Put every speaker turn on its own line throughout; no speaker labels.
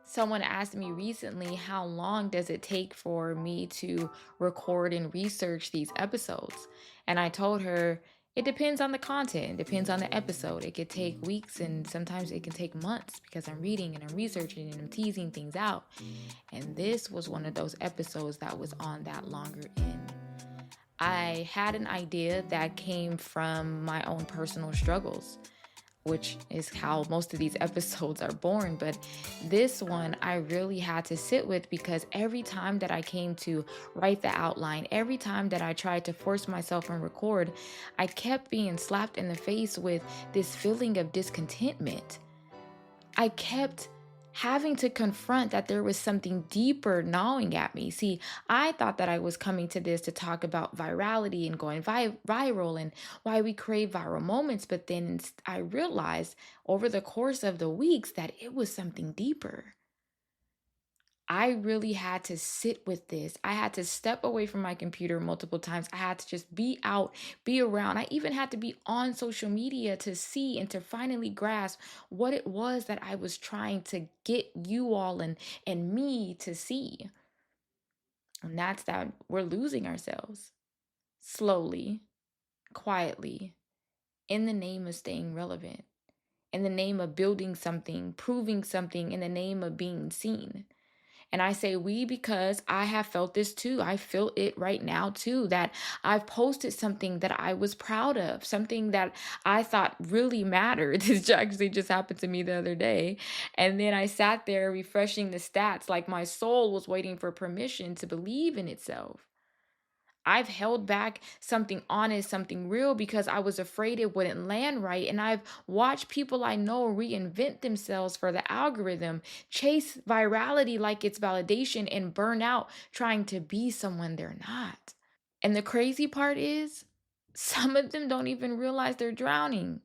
Someone asked me recently, how long does it take for me to record and research these episodes? And I told her, it depends on the content, it depends on the episode. It could take weeks and sometimes it can take months because I'm reading and I'm researching and I'm teasing things out. And this was one of those episodes that was on that longer end. I had an idea that came from my own personal struggles, which is how most of these episodes are born. But this one I really had to sit with because every time that I came to write the outline, every time that I tried to force myself and record, I kept being slapped in the face with this feeling of discontentment. I kept having to confront that there was something deeper gnawing at me. See, I thought that I was coming to this to talk about virality and going viral and why we crave viral moments. But then I realized over the course of the weeks that it was something deeper. I really had to sit with this. I had to step away from my computer multiple times. I had to just be out, be around. I even had to be on social media to see and to finally grasp what it was that I was trying to get you all and me to see. And that's that we're losing ourselves slowly, quietly, in the name of staying relevant, in the name of building something, proving something, in the name of being seen. And I say we because I have felt this too. I feel it right now too, that I've posted something that I was proud of, something that I thought really mattered. This actually just happened to me the other day. And then I sat there refreshing the stats like my soul was waiting for permission to believe in itself. I've held back something honest, something real because I was afraid it wouldn't land right. And I've watched people I know reinvent themselves for the algorithm, chase virality like it's validation, and burn out trying to be someone they're not. And the crazy part is, some of them don't even realize they're drowning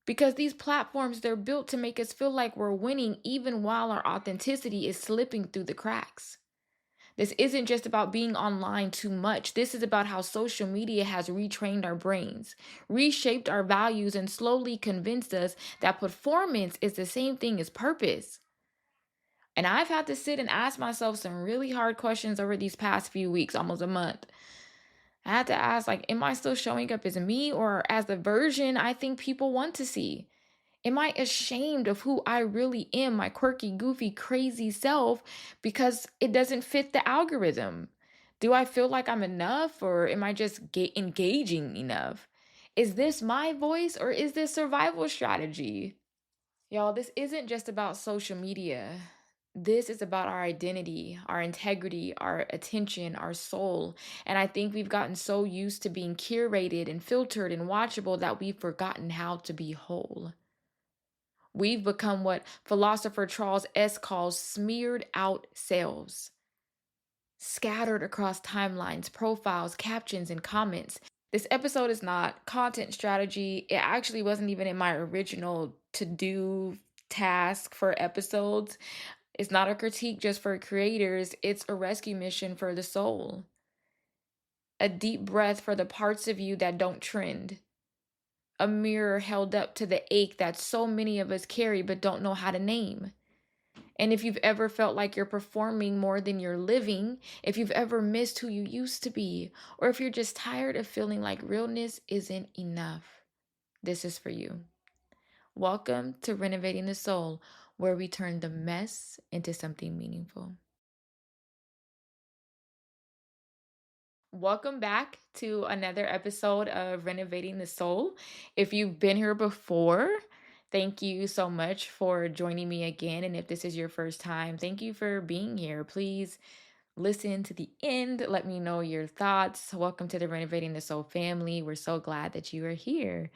because these platforms, they're built to make us feel like we're winning even while our authenticity is slipping through the cracks. This isn't just about being online too much. This is about how social media has retrained our brains, reshaped our values, and slowly convinced us that performance is the same thing as purpose. And I've had to sit and ask myself some really hard questions over these past few weeks, almost a month. I had to ask, like, am I still showing up as me or as the version I think people want to see? Am I ashamed of who I really am, my quirky, goofy, crazy self, because it doesn't fit the algorithm? Do I feel like I'm enough or am I just engaging enough? Is this my voice or is this survival strategy? Y'all, this isn't just about social media. This is about our identity, our integrity, our attention, our soul. And I think we've gotten so used to being curated and filtered and watchable that we've forgotten how to be whole. We've become what philosopher Charles S. calls smeared out selves, scattered across timelines, profiles, captions, and comments. This episode is not content strategy. It actually wasn't even in my original to do task for episodes. It's not a critique just for creators, it's a rescue mission for the soul. A deep breath for the parts of you that don't trend. A mirror held up to the ache that so many of us carry but don't know how to name. And if you've ever felt like you're performing more than you're living, if you've ever missed who you used to be, or if you're just tired of feeling like realness isn't enough, this is for you. Welcome to Renovating the Soul, where we turn the mess into something meaningful. Welcome back to another episode of Renovating the Soul. If you've been here before, thank you so much for joining me again. And if this is your first time, thank you for being here. Please listen to the end. Let me know your thoughts. Welcome to the Renovating the Soul family. We're so glad that you are here.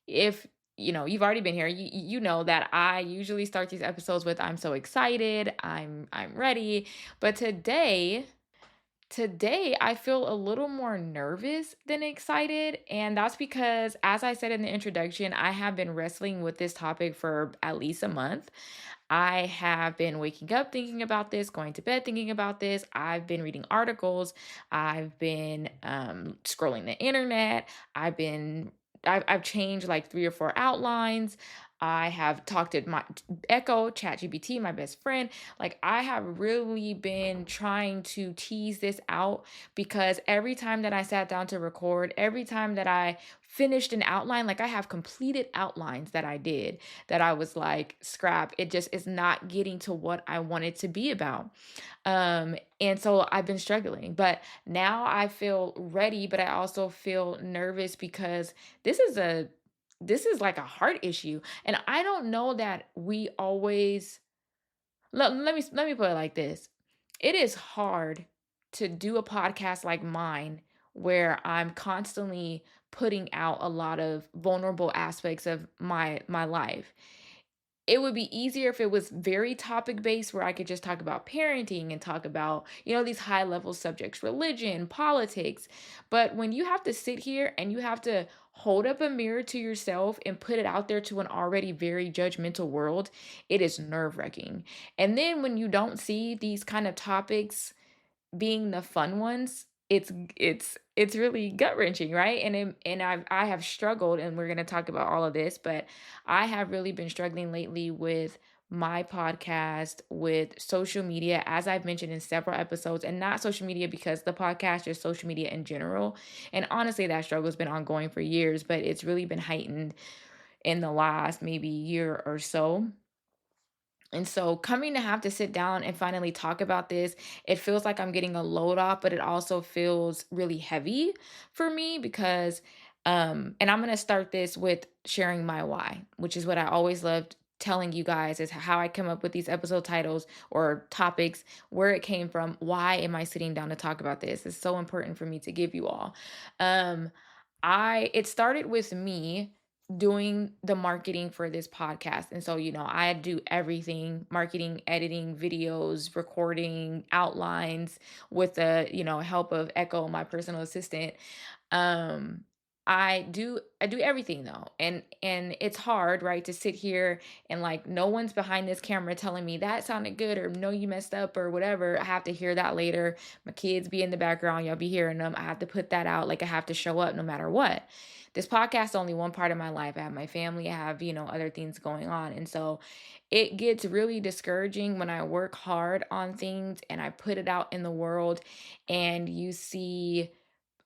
If you've already been here, you know that I usually start these episodes with I'm so excited, I'm ready. But Today, I feel a little more nervous than excited, and that's because, as I said in the introduction, I have been wrestling with this topic for at least a month. I have been waking up thinking about this, going to bed thinking about this. I've been reading articles. I've been scrolling the internet. I've changed like three or four outlines. I have talked to my Echo, ChatGPT, my best friend. Like, I have really been trying to tease this out because every time that I sat down to record, every time that I finished an outline, like I have completed outlines that I did that I was like, scrap, it just is not getting to what I want it to be about. And so I've been struggling, but now I feel ready, but I also feel nervous because this is a this is like a heart issue. And I don't know that we always let me put it like this. It is hard to do a podcast like mine where I'm constantly putting out a lot of vulnerable aspects of my life. It would be easier if it was very topic based where I could just talk about parenting and talk about, these high level subjects, religion, politics. But when you have to sit here and you have to hold up a mirror to yourself and put it out there to an already very judgmental world, it is nerve wracking. And then when you don't see these kind of topics being the fun ones, it's really gut-wrenching, right? And I have struggled, and we're going to talk about all of this, but I have really been struggling lately with my podcast, with social media, as I've mentioned in several episodes, and not social media because the podcast, just social media in general. And honestly, that struggle has been ongoing for years, but it's really been heightened in the last maybe year or so. And so coming to have to sit down and finally talk about this, it feels like I'm getting a load off, but it also feels really heavy for me because and I'm going to start this with sharing my why, which is what I always loved telling you guys is how I come up with these episode titles or topics, where it came from, why am I sitting down to talk about this? It's so important for me to give you all. Um I it started with me doing the marketing for this podcast. And so, I do everything: marketing, editing, videos, recording, outlines with the, help of Echo, my personal assistant. Um I do everything though. And it's hard, right, to sit here and like no one's behind this camera telling me that sounded good or no you messed up or whatever. I have to hear that later. My kids be in the background, y'all be hearing them. I have to put that out. Like I have to show up no matter what. This podcast is only one part of my life. I have my family, I have, other things going on. And so it gets really discouraging when I work hard on things and I put it out in the world and you see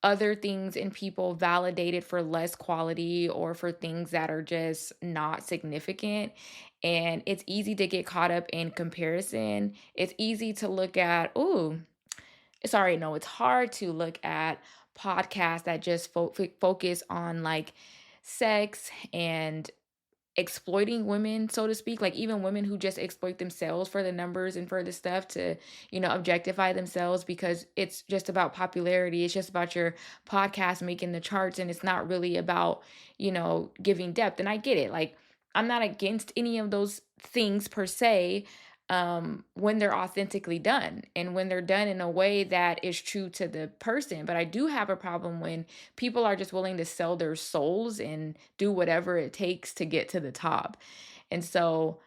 other things in people validated for less quality or for things that are just not significant. And it's easy to get caught up in comparison. It's easy to look at, oh, sorry, no, it's hard to look at podcasts that just focus on like sex and exploiting women, so to speak, like even women who just exploit themselves for the numbers and for the stuff to, objectify themselves because it's just about popularity. It's just about your podcast making the charts and it's not really about, giving depth. And I get it. Like I'm not against any of those things per se, when they're authentically done and when they're done in a way that is true to the person. But I do have a problem when people are just willing to sell their souls and do whatever it takes to get to the top. And so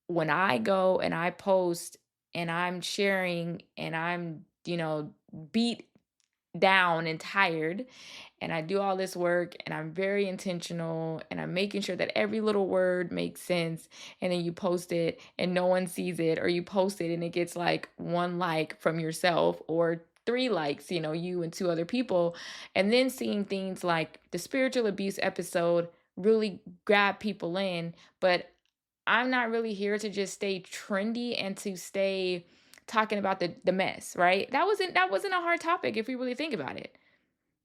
when I go and I post and I'm sharing and I'm, beat down and tired, and I do all this work and I'm very intentional and I'm making sure that every little word makes sense, and then you post it and no one sees it, or you post it and it gets like one like from yourself or three likes, you and two other people, and then seeing things like the spiritual abuse episode really grab people in. But I'm not really here to just stay trendy and to stay talking about the mess, right? That wasn't a hard topic if we really think about it.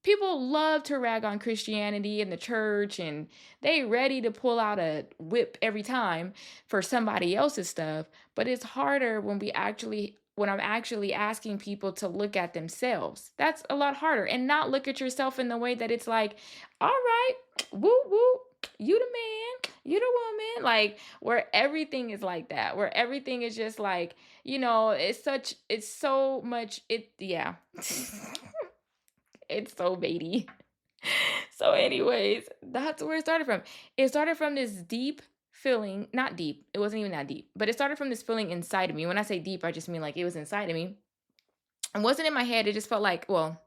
People love to rag on Christianity and the church, and they ready to pull out a whip every time for somebody else's stuff. But it's harder when I'm actually asking people to look at themselves. That's a lot harder, and not look at yourself in the way that it's like, all right, woo woo, you the man, you the woman, like where everything is like that, where everything is just like, it's so much, yeah. It's so baity. So, anyways, that's where it started from. It started from this deep feeling, not deep, it wasn't even that deep, but it started from this feeling inside of me. When I say deep, I just mean like it was inside of me. It wasn't in my head. It just felt like, well,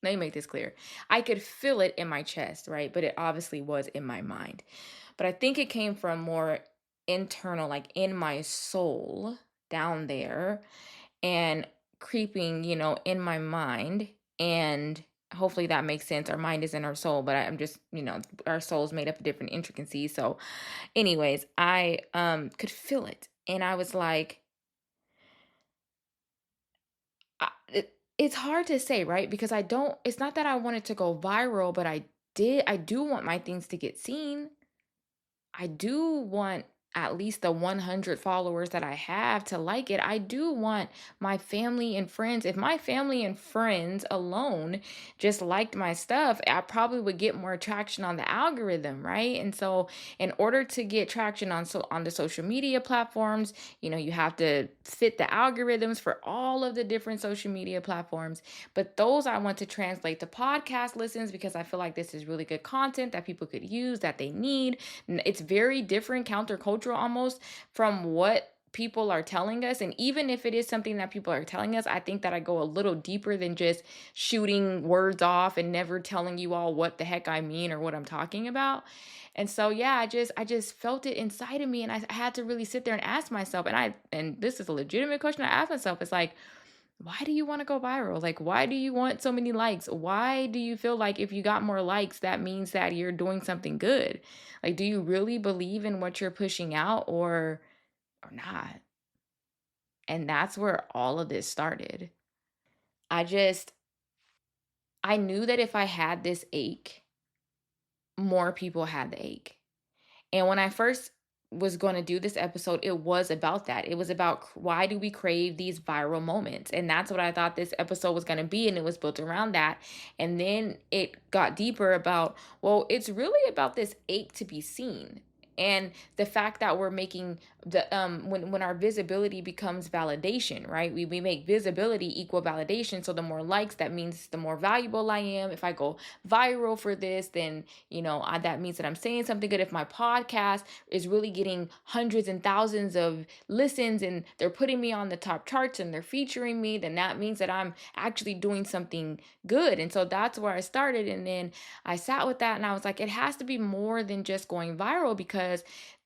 let me make this clear. I could feel it in my chest, right? But it obviously was in my mind. But I think it came from more internal, like in my soul down there and creeping, in my mind. And hopefully that makes sense. Our mind is in our soul, but I'm just, our soul's made up of different intricacies. So, anyways, I could feel it. And I was like, it's hard to say, right? Because it's not that I wanted to go viral, but I do want my things to get seen. I do want at least the 100 followers that I have to like it. I do want my family and friends. If my family and friends alone just liked my stuff, I probably would get more traction on the algorithm, right? And so, in order to get traction on the social media platforms, you have to fit the algorithms for all of the different social media platforms. But those I want to translate to podcast listens because I feel like this is really good content that people could use that they need. It's very different, countercultural almost from what people are telling us. And even if it is something that people are telling us, I think that I go a little deeper than just shooting words off and never telling you all what the heck I mean or what I'm talking about. And so yeah, I just felt it inside of me, and I had to really sit there and ask myself, and this is a legitimate question I asked myself. It's like, why do you want to go viral? Like, why do you want so many likes? Why do you feel like if you got more likes, that means that you're doing something good? Like, do you really believe in what you're pushing out, or not? And that's where all of this started. I just I knew that if I had this ache, more people had the ache. And when I first was going to do this episode, it was about that. It was about why do we crave these viral moments? And that's what I thought this episode was going to be. And it was built around that. And then it got deeper about, well, it's really about this ache to be seen. And the fact that we're making when our visibility becomes validation, right? We make visibility equal validation. So the more likes, that means the more valuable I am. If I go viral for this, then that means that I'm saying something good. If my podcast is really getting hundreds and thousands of listens and they're putting me on the top charts and they're featuring me, then that means that I'm actually doing something good. And so that's where I started. And then I sat with that and I was like, it has to be more than just going viral, because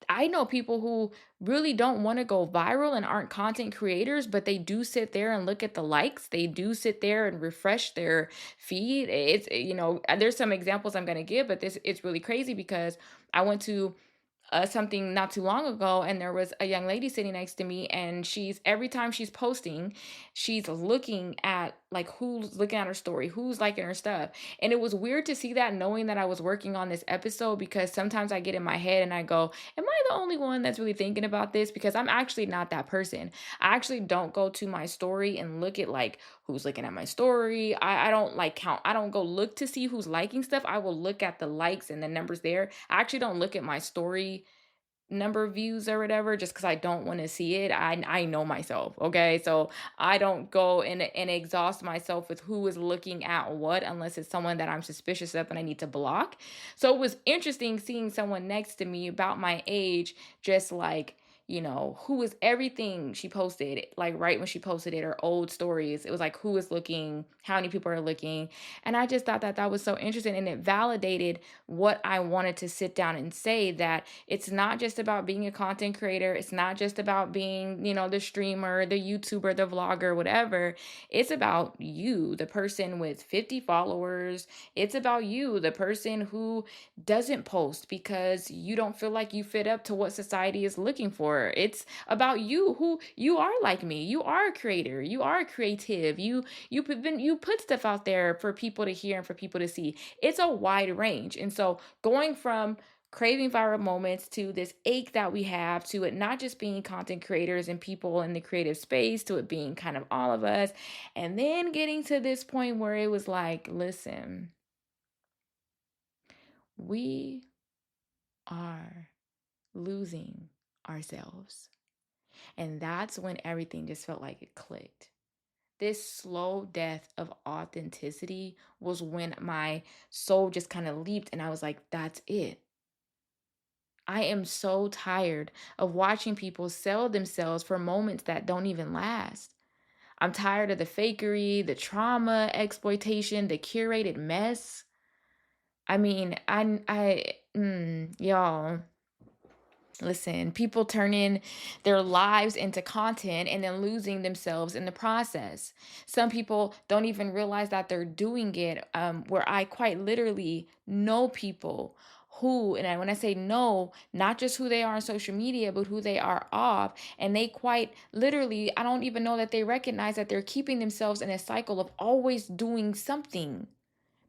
I know people who really don't want to go viral and aren't content creators, but they do sit there and look at the likes. They do sit there and refresh their feed. There's some examples I'm going to give, but this it's really crazy because I went to something not too long ago, and there was a young lady sitting next to me, and she's every time she's posting, she's looking at like who's looking at her story, who's liking her stuff. And it was weird to see that, knowing that I was working on this episode, because sometimes I get in my head and I go, am I the only one that's really thinking about this? Because I'm actually not that person. I actually don't go to my story and look at like who's looking at my story. I don't like count. I don't go look to see who's liking stuff. I will look at the likes and the numbers there. I actually don't look at my story number of views or whatever, just because I don't want to see it. I know myself, okay? So I don't go and exhaust myself with who is looking at what, unless it's someone that I'm suspicious of and I need to block. So it was interesting seeing someone next to me about my age, just like, who is everything she posted, like right when she posted it, or old stories. It was like, who is looking, how many people are looking. And I just thought that that was so interesting, and it validated what I wanted to sit down and say, that it's not just about being a content creator. It's not just about being, the streamer, the YouTuber, the vlogger, whatever. It's about you, the person with 50 followers. It's about you, the person who doesn't post because you don't feel like you fit up to what society is looking for. It's about you, who you are like me. You are a creator. You are creative. You put stuff out there for people to hear and for people to see. It's a wide range. And so going from craving viral moments to this ache that we have, to it not just being content creators and people in the creative space, to it being kind of all of us, and then getting to this point where it was like, listen, we are losing ourselves. And that's when everything just felt like it clicked. This slow death of authenticity was when my soul just kind of leaped, and I was like, that's it. I am so tired of watching people sell themselves for moments that don't even last. I'm tired of the fakery, the trauma exploitation, the curated mess. I mean, y'all, listen, people turning their lives into content and then losing themselves in the process. Some people don't even realize that they're doing it. Where I quite literally know people who, and when I say know, not just who they are on social media, but who they are off. And they quite literally, I don't even know that they recognize that they're keeping themselves in a cycle of always doing something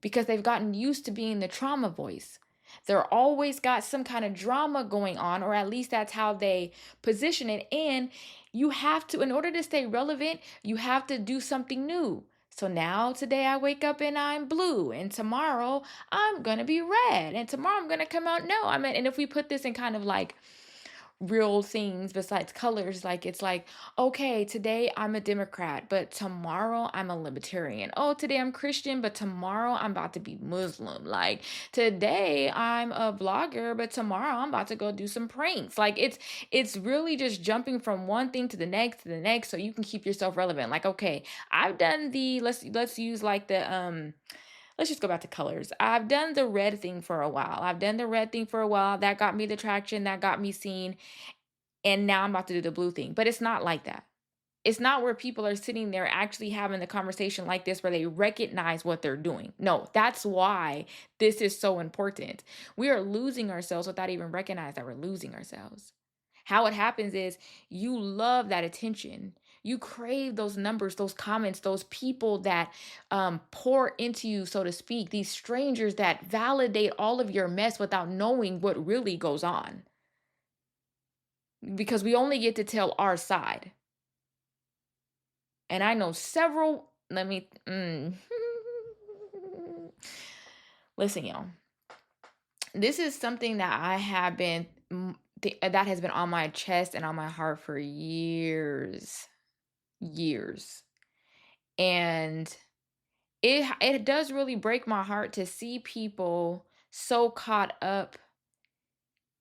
because they've gotten used to being the trauma voice. They're always got some kind of drama going on, or at least that's how they position it. And you have to, in order to stay relevant, you have to do something new. So now today I wake up and I'm blue, and tomorrow I'm gonna be red, and tomorrow I'm gonna come out. No, I mean, and if we put this in kind of like real things besides colors, like it's like, okay, today I'm a Democrat, but tomorrow I'm a libertarian. Oh, today I'm Christian, but tomorrow I'm about to be Muslim. Like today I'm a vlogger, but tomorrow I'm about to go do some pranks. Like it's really just jumping from one thing to the next so you can keep yourself relevant. Like, okay, I've done the let's use like the let's just go back to colors. I've done the red thing for a while. I've done the red thing for a while. That got me the traction, that got me seen. And now I'm about to do the blue thing. But it's not like that. It's not where people are sitting there actually having the conversation like this where they recognize what they're doing. No, that's why this is so important. We are losing ourselves without even recognizing that we're losing ourselves. How it happens is you love that attention. You crave those numbers, those comments, those people that pour into you, so to speak, these strangers that validate all of your mess without knowing what really goes on. Because we only get to tell our side. And I know several, listen, y'all. This is something that I have been, that has been on my chest and on my heart for years. Years. And it does really break my heart to see people so caught up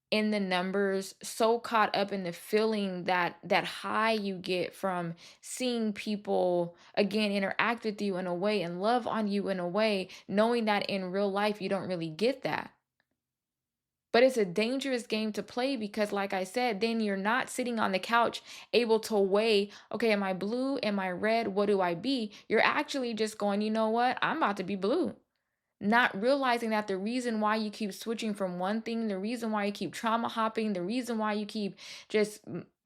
in the numbers, so caught up in the feeling that high you get from seeing people again interact with you in a way and love on you in a way, knowing that in real life you don't really get that. But it's a dangerous game to play because, like I said, then you're not sitting on the couch able to weigh, okay, am I blue? Am I red? What do I be? You're actually just going, you know what? I'm about to be blue, not realizing that the reason why you keep switching from one thing, the reason why you keep trauma hopping, the reason why you keep just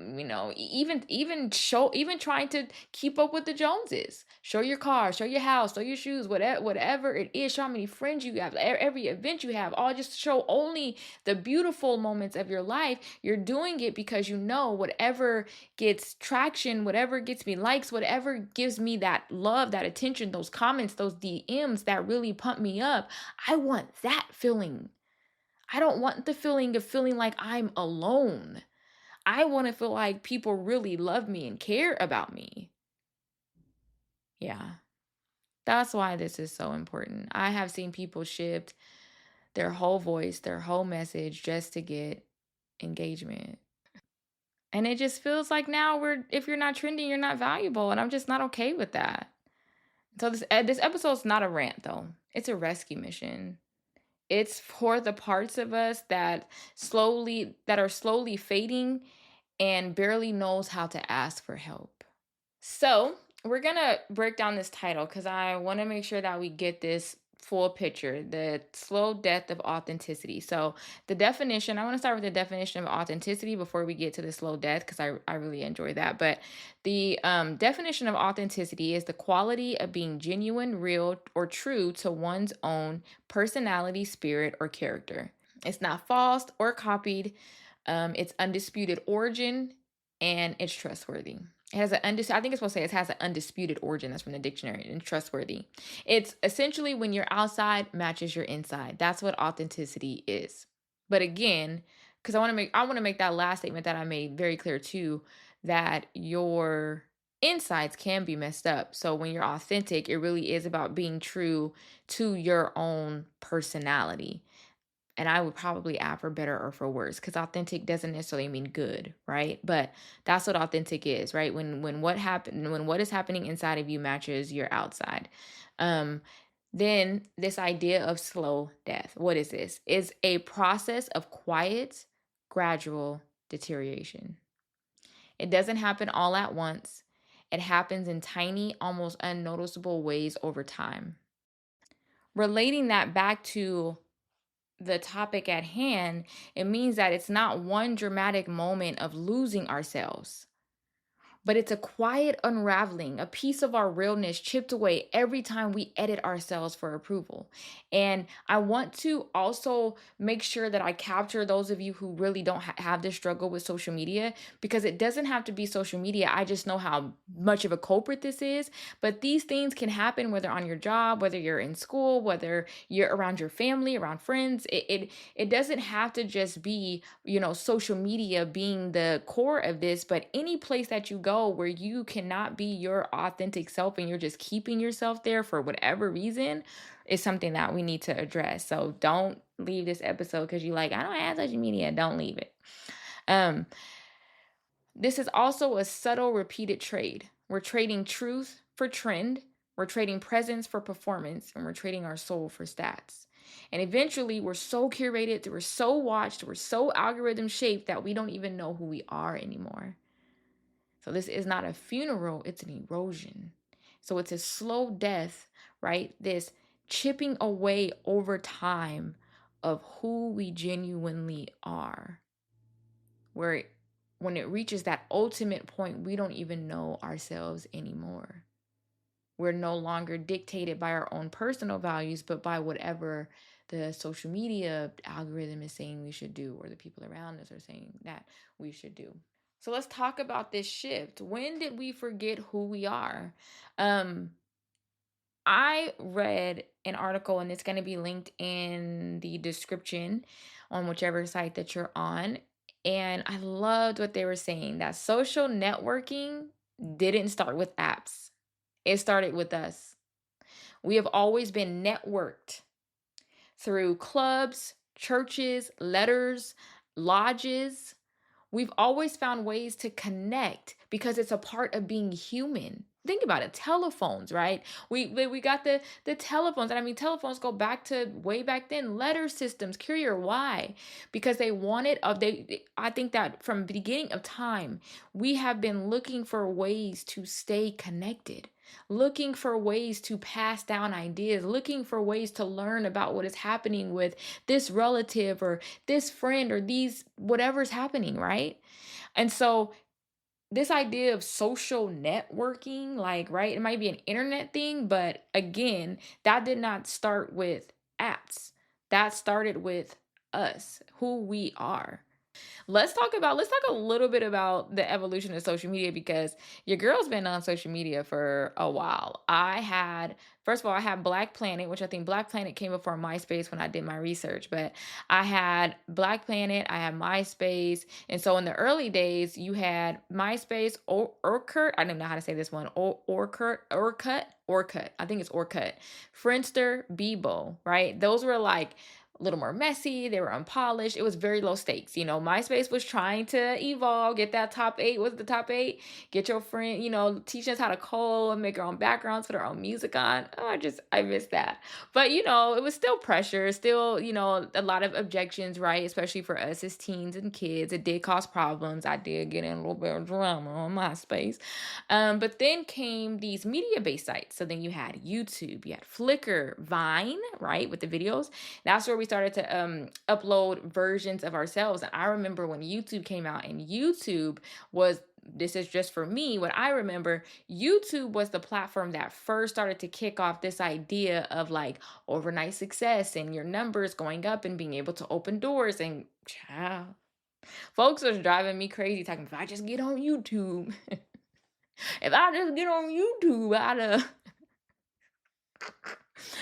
even trying to keep up with the Joneses. Show your car, show your house, show your shoes, whatever it is, show how many friends you have, every event you have, all just show only the beautiful moments of your life. You're doing it because you know whatever gets traction, whatever gets me likes, whatever gives me that love, that attention, those comments, those DMs that really pump me up. I want that feeling. I don't want the feeling of feeling like I'm alone. I want to feel like people really love me and care about me. Yeah. That's why this is so important. I have seen people shift their whole voice, their whole message just to get engagement. And it just feels like now if you're not trending, you're not valuable, and I'm just not okay with that. So this episode's not a rant though. It's a rescue mission. It's for the parts of us that are slowly fading and barely knows how to ask for help. So, we're going to break down this title cuz I want to make sure that we get this full picture, the slow death of authenticity. So, I want to start with the definition of authenticity before we get to the slow death cuz I really enjoy that. But the definition of authenticity is the quality of being genuine, real, or true to one's own personality, spirit, or character. It's not false or copied. It's undisputed origin, and it's trustworthy. It has I think it's supposed to say it has an undisputed origin. That's from the dictionary. And trustworthy. It's essentially when your outside matches your inside. That's what authenticity is. But again, because I want to make that last statement that I made very clear too, that your insides can be messed up. So when you're authentic, it really is about being true to your own personality. And I would probably add for better or for worse, because authentic doesn't necessarily mean good, right? But that's what authentic is, right? When what is happening inside of you matches your outside. Um, then this idea of slow death. What is this? Is a process of quiet, gradual deterioration. It doesn't happen all at once. It happens in tiny, almost unnoticeable ways over time. Relating that back to the topic at hand, it means that it's not one dramatic moment of losing ourselves, but it's a quiet unraveling, a piece of our realness chipped away every time we edit ourselves for approval. And I want to also make sure that I capture those of you who really don't have this struggle with social media, because it doesn't have to be social media. I just know how much of a culprit this is. But these things can happen whether on your job, whether you're in school, whether you're around your family, around friends. It doesn't have to just be, social media being the core of this, but any place that you go where you cannot be your authentic self and you're just keeping yourself there for whatever reason is something that we need to address. So don't leave this episode because you like, I don't have social media. Don't leave it. Um, this is also a subtle repeated trade. We're trading truth for trend, we're trading presence for performance, and we're trading our soul for stats. And eventually, we're so curated, we're so watched, we're so algorithm shaped that we don't even know who we are anymore. So, this is not a funeral, it's an erosion. So, it's a slow death, right? This chipping away over time of who we genuinely are, where when it reaches that ultimate point, we don't even know ourselves anymore. We're no longer dictated by our own personal values, but by whatever the social media algorithm is saying we should do, or the people around us are saying that we should do. So let's talk about this shift. When did we forget who we are? Um, I read an article, and it's going to be linked in the description on whichever site that you're on. And I loved what they were saying, that social networking didn't start with apps, it started with us. We have always been networked through clubs, churches, letters, lodges. We've always found ways to connect because it's a part of being human. Think about it. Telephones, right? We got the telephones, and I mean telephones go back to way back then. Letter systems, courier. Why? Because they wanted of they. I think that from the beginning of time, we have been looking for ways to stay connected, looking for ways to pass down ideas, looking for ways to learn about what is happening with this relative or this friend or these whatever's happening, right? And so this idea of social networking, like, right, it might be an internet thing, but again, that did not start with apps. That started with us, who we are. Let's talk a little bit about the evolution of social media, because your girl's been on social media for a while. First of all, I had Black Planet, which I think Black Planet came before MySpace when I did my research, but I had Black Planet, I had MySpace. And so in the early days, you had MySpace, or Orkut. I don't know how to say this one. Orkut. I think it's Orkut. Friendster, Bebo, right? Those were like a little more messy. They were unpolished. It was very low stakes. MySpace was trying to evolve, get that top eight. What's the top eight? Get your friend, teach us how to code and make our own backgrounds, put our own music on. Oh, I miss that. But, it was still pressure, still, a lot of objections, right? Especially for us as teens and kids. It did cause problems. I did get in a little bit of drama on MySpace. But then came these media-based sites. So then you had YouTube, you had Flickr, Vine, right, with the videos. That's where we started to upload versions of ourselves. And I remember when YouTube came out, and YouTube was, this is just for me, what I remember, YouTube was the platform that first started to kick off this idea of like overnight success and your numbers going up and being able to open doors. And child, folks was driving me crazy talking, if I just get on YouTube, if I just get on YouTube, I'd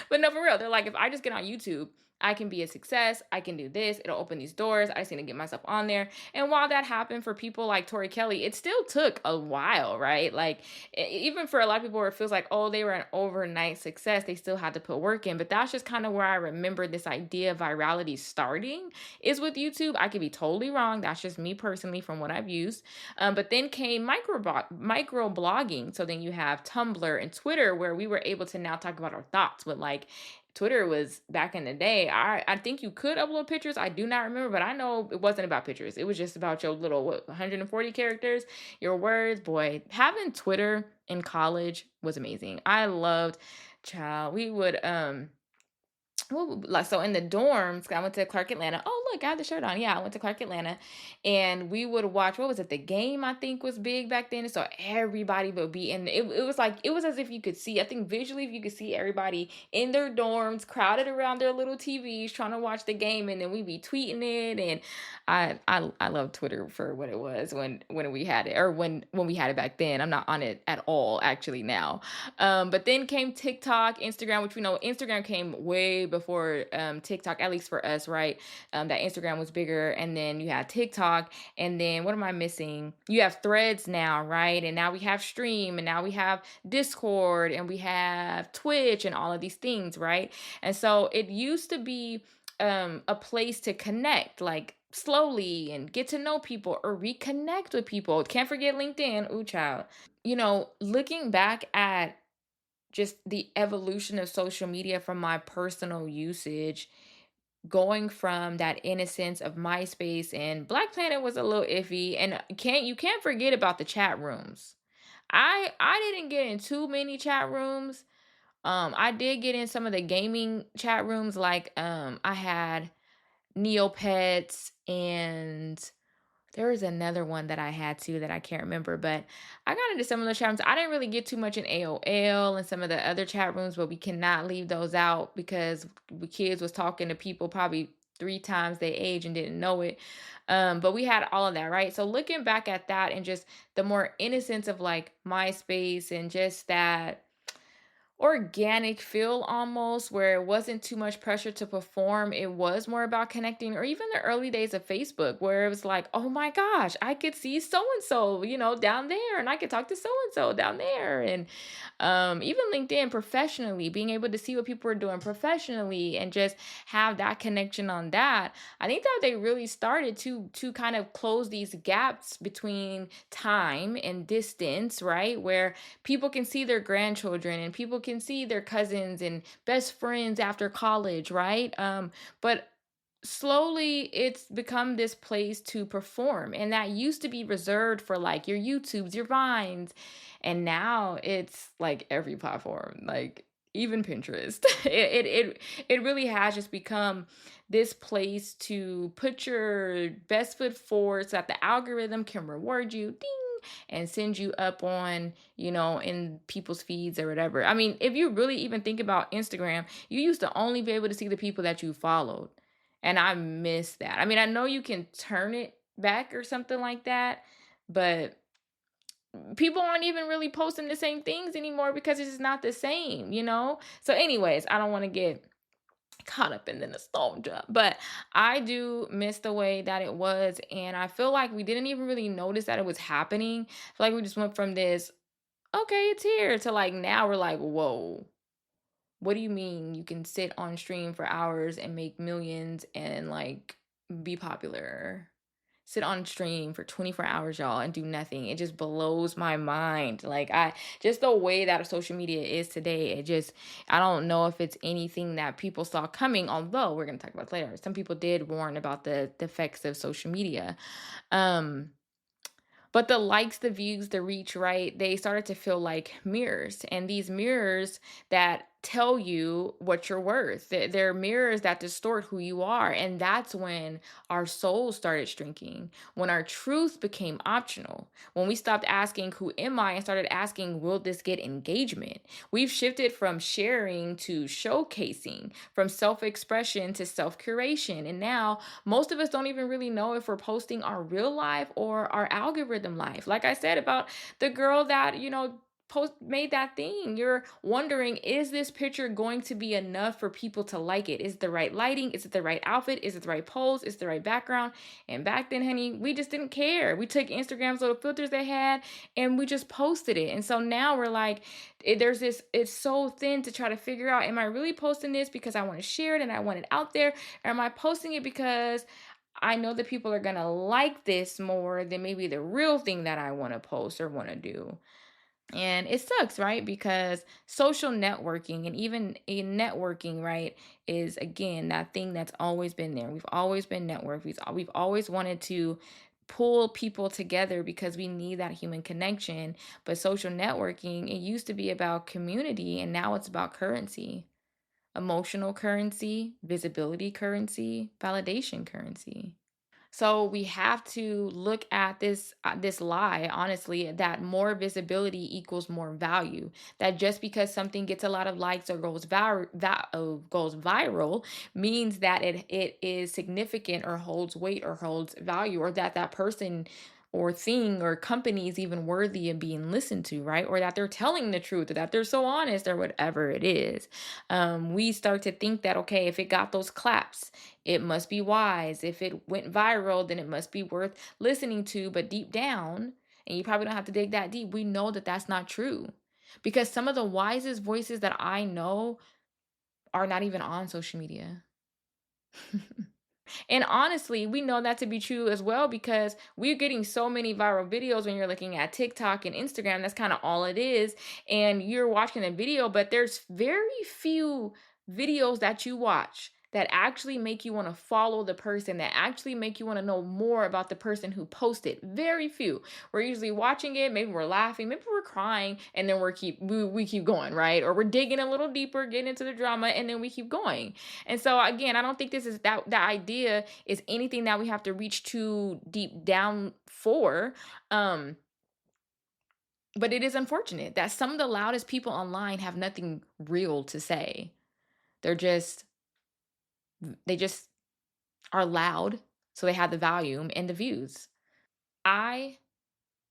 but no, for real, they're like, if I just get on YouTube, I can be a success. I can do this. It'll open these doors. I just need to get myself on there. And while that happened for people like Tori Kelly, it still took a while, right? Like, even for a lot of people where it feels like, oh, they were an overnight success, they still had to put work in. But that's just kind of where I remember this idea of virality starting is with YouTube. I could be totally wrong. That's just me personally from what I've used. But then came micro blogging. So then you have Tumblr and Twitter, where we were able to now talk about our thoughts with like, Twitter was back in the day. I think you could upload pictures. I do not remember, but I know it wasn't about pictures. It was just about your little 140 characters, your words. Boy, having Twitter in college was amazing. I loved, child. We would well, like so in the dorms, 'cause I went to Clark Atlanta. Oh, look, I have the shirt on. Yeah, I went to Clark Atlanta, and we would watch. What was it? The Game, I think, was big back then. So everybody would be in. It was like it was as if you could see. I think visually, if you could see everybody in their dorms, crowded around their little TVs, trying to watch the game, and then we'd be tweeting it. And I love Twitter for what it was when we had it, or when we had it back then. I'm not on it at all actually now. But then came TikTok, Instagram, which we know Instagram came way before TikTok, at least for us, right? That Instagram was bigger. And then you had TikTok. And then what am I missing? You have threads now, right? And now we have Stream, and now we have Discord, and we have Twitch, and all of these things, right? And so it used to be a place to connect, like slowly, and get to know people or reconnect with people. Can't forget LinkedIn. Ooh, child. Looking back at just the evolution of social media from my personal usage, going from that innocence of MySpace, and Black Planet was a little iffy, and you can't forget about the chat rooms. I didn't get in too many chat rooms. I did get in some of the gaming chat rooms, like I had Neopets, and there was another one that I had too that I can't remember, but I got into some of those chat rooms. I didn't really get too much in AOL and some of the other chat rooms, but we cannot leave those out because the kids was talking to people probably three times their age and didn't know it. But we had all of that, right? So looking back at that and just the more innocence of like MySpace and just that organic feel almost, where it wasn't too much pressure to perform. It was more about connecting, or even the early days of Facebook, where it was like, oh my gosh, I could see so and so, down there, and I could talk to so and so down there. And even LinkedIn professionally, being able to see what people are doing professionally and just have that connection on that. I think that they really started to kind of close these gaps between time and distance, right? Where people can see their grandchildren and people can see their cousins and best friends after college, right? But slowly it's become this place to perform, and that used to be reserved for like your YouTubes, your Vines, and now it's like every platform, like even Pinterest. It really has just become this place to put your best foot forward so that the algorithm can reward you, ding, and send you up on, in people's feeds or whatever. I mean, if you really even think about Instagram, you used to only be able to see the people that you followed. And I miss that. I mean, I know you can turn it back or something like that, but people aren't even really posting the same things anymore because it's just not the same. So, anyways, I don't want to get caught up in the nostalgia, but I do miss the way that it was. And I feel like we didn't even really notice that it was happening. I feel like we just went from this, okay, it's here, to like now we're like, whoa, what do you mean you can sit on stream for hours and make millions and like be popular? Sit on stream for 24 hours, y'all, and do nothing. It just blows my mind. Like, I just the way that social media is today, I don't know if it's anything that people saw coming, although we're gonna talk about it later. Some people did warn about the effects of social media. Um but the likes, the views, the reach, right? They started to feel like mirrors. And these mirrors that tell you what you're worth. They're mirrors that distort who you are. And that's when our souls started shrinking, when our truth became optional, when we stopped asking, who am I? And started asking, will this get engagement? We've shifted from sharing to showcasing, from self expression to self curation. And now most of us don't even really know if we're posting our real life or our algorithm life. Like I said about the girl that, made that thing. You're wondering, is this picture going to be enough for people to like it? Is it the right lighting? Is it the right outfit? Is it the right pose? Is it the right background? And back then, honey, we just didn't care. We took Instagram's little filters they had and we just posted it. And so now we're like, there's this, it's so thin to try to figure out, am I really posting this because I want to share it and I want it out there? Or am I posting it because I know that people are going to like this more than maybe the real thing that I want to post or want to do? And it sucks, right? Because social networking and even in networking, right, is again that thing that's always been there. We've always been networked. We've always wanted to pull people together because we need that human connection. But social networking, it used to be about community and now it's about currency, emotional currency, visibility currency, validation currency. So we have to look at this lie, honestly, that more visibility equals more value. That just because something gets a lot of likes or goes viral means that it is significant or holds weight or holds value, or that that person or thing or company is even worthy of being listened to, right? Or that they're telling the truth, or that they're so honest, or whatever it is. We start to think that, okay, if it got those claps, it must be wise. If it went viral, then it must be worth listening to. But deep down, and you probably don't have to dig that deep, we know that that's not true. Because some of the wisest voices that I know are not even on social media. And honestly, we know that to be true as well because we're getting so many viral videos when you're looking at TikTok and Instagram. That's kind of all it is. And you're watching the video, but there's very few videos that you watch that actually make you want to follow the person, that actually make you want to know more about the person who posted. Very few. We're usually watching it, maybe we're laughing, maybe we're crying, and then we keep going, right? Or we're digging a little deeper, getting into the drama, and then we keep going. And so again, I don't think this is that idea is anything that we have to reach too deep down for. Um, but it is unfortunate that some of the loudest people online have nothing real to say. They're just they just are loud, so they have the volume and the views. I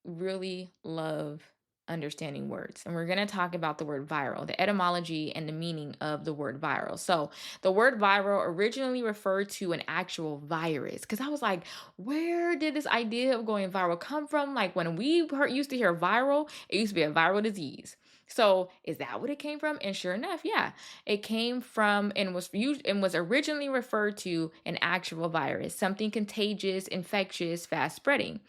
really love understanding words. And we're going to talk about the word viral, the etymology and the meaning of the word viral. So, the word viral originally referred to an actual virus. Because I was like, where did this idea of going viral come from? Like, when used to hear viral, it used to be a viral disease. So, is that what it came from? And sure enough, yeah, it came from and was used and was originally referred to an actual virus, something contagious, infectious, fast spreading.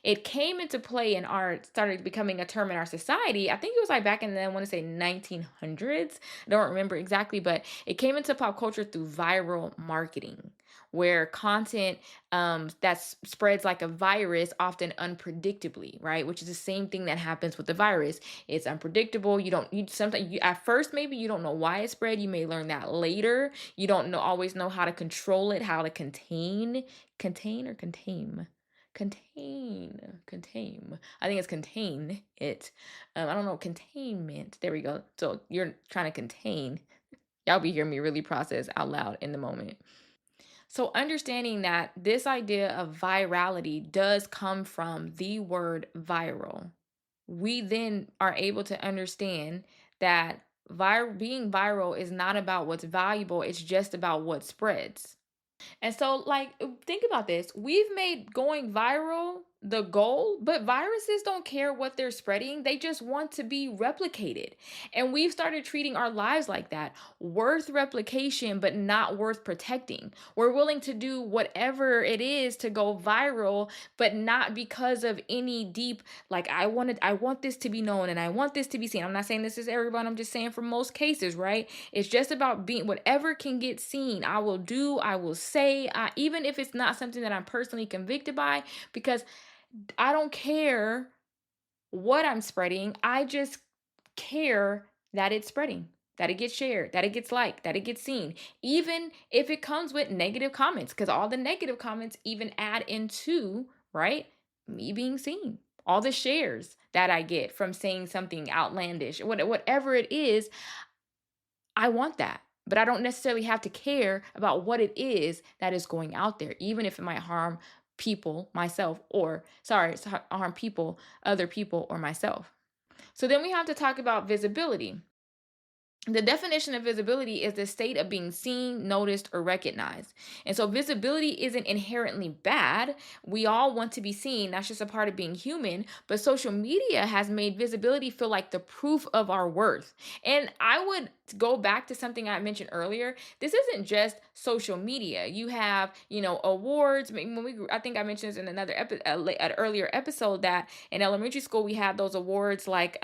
It came into play in art, started becoming a term in our society. I think it was like back in the, I want to say 1900s. I don't remember exactly, but it came into pop culture through viral marketing, where content that spreads like a virus, often unpredictably, right? Which is the same thing that happens with the virus. It's unpredictable. You sometimes you at first maybe you don't know why it spread. You may learn that later. You don't know always know how to control it, how to contain or contain contain I think it's contain it. I don't know, containment, there we go. So you're trying to contain. Y'all be hearing me really process out loud in the moment. So understanding that this idea of virality does come from the word viral, we then are able to understand that being viral is not about what's valuable, it's just about what spreads. And so, like, think about this. We've made going viral the goal, but viruses don't care what they're spreading. They just want to be replicated. And we've started treating our lives like that, worth replication, but not worth protecting. We're willing to do whatever it is to go viral, but not because of any deep, like, I want this to be known and I want this to be seen. I'm not saying this is everyone. I'm just saying for most cases, right? It's just about being whatever can get seen. I will do, I will say, even if it's not something that I'm personally convicted by, because I don't care what I'm spreading. I just care that it's spreading, that it gets shared, that it gets liked, that it gets seen, even if it comes with negative comments, because all the negative comments even add into, right, me being seen. All the shares that I get from saying something outlandish, whatever it is, I want that. But I don't necessarily have to care about what it is that is going out there, even if it might harm people, myself, or sorry, harm people, other people, or myself. So then we have to talk about visibility. The definition of visibility is the state of being seen, noticed, or recognized. And so visibility isn't inherently bad. We all want to be seen. That's just a part of being human. But social media has made visibility feel like the proof of our worth. And I would go back to something I mentioned earlier. This isn't just social media. You have, awards. I think I mentioned this in another an earlier episode, that in elementary school we have those awards like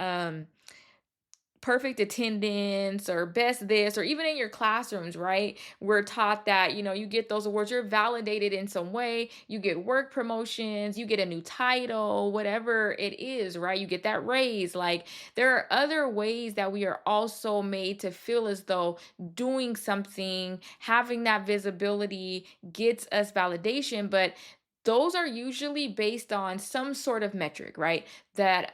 perfect attendance or best this, or even in your classrooms, right? We're taught that, you get those awards, you're validated in some way, you get work promotions, you get a new title, whatever it is, right? You get that raise. Like, there are other ways that we are also made to feel as though doing something, having that visibility gets us validation, but those are usually based on some sort of metric, right? That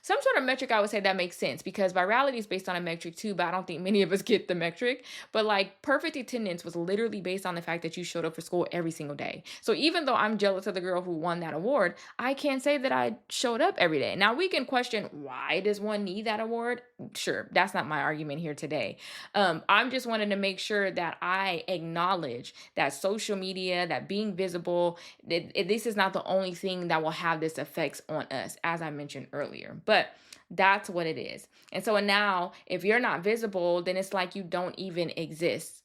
some sort of metric, I would say, that makes sense, because virality is based on a metric too, but I don't think many of us get the metric. But like, perfect attendance was literally based on the fact that you showed up for school every single day. So even though I'm jealous of the girl who won that award, I can't say that I showed up every day. Now we can question, why does one need that award? Sure, that's not my argument here today. I'm just wanting to make sure that I acknowledge that social media, that being visible, this is not the only thing that will have this effects on us, as I mentioned earlier. But that's what it is. And so now, if you're not visible, then it's like you don't even exist.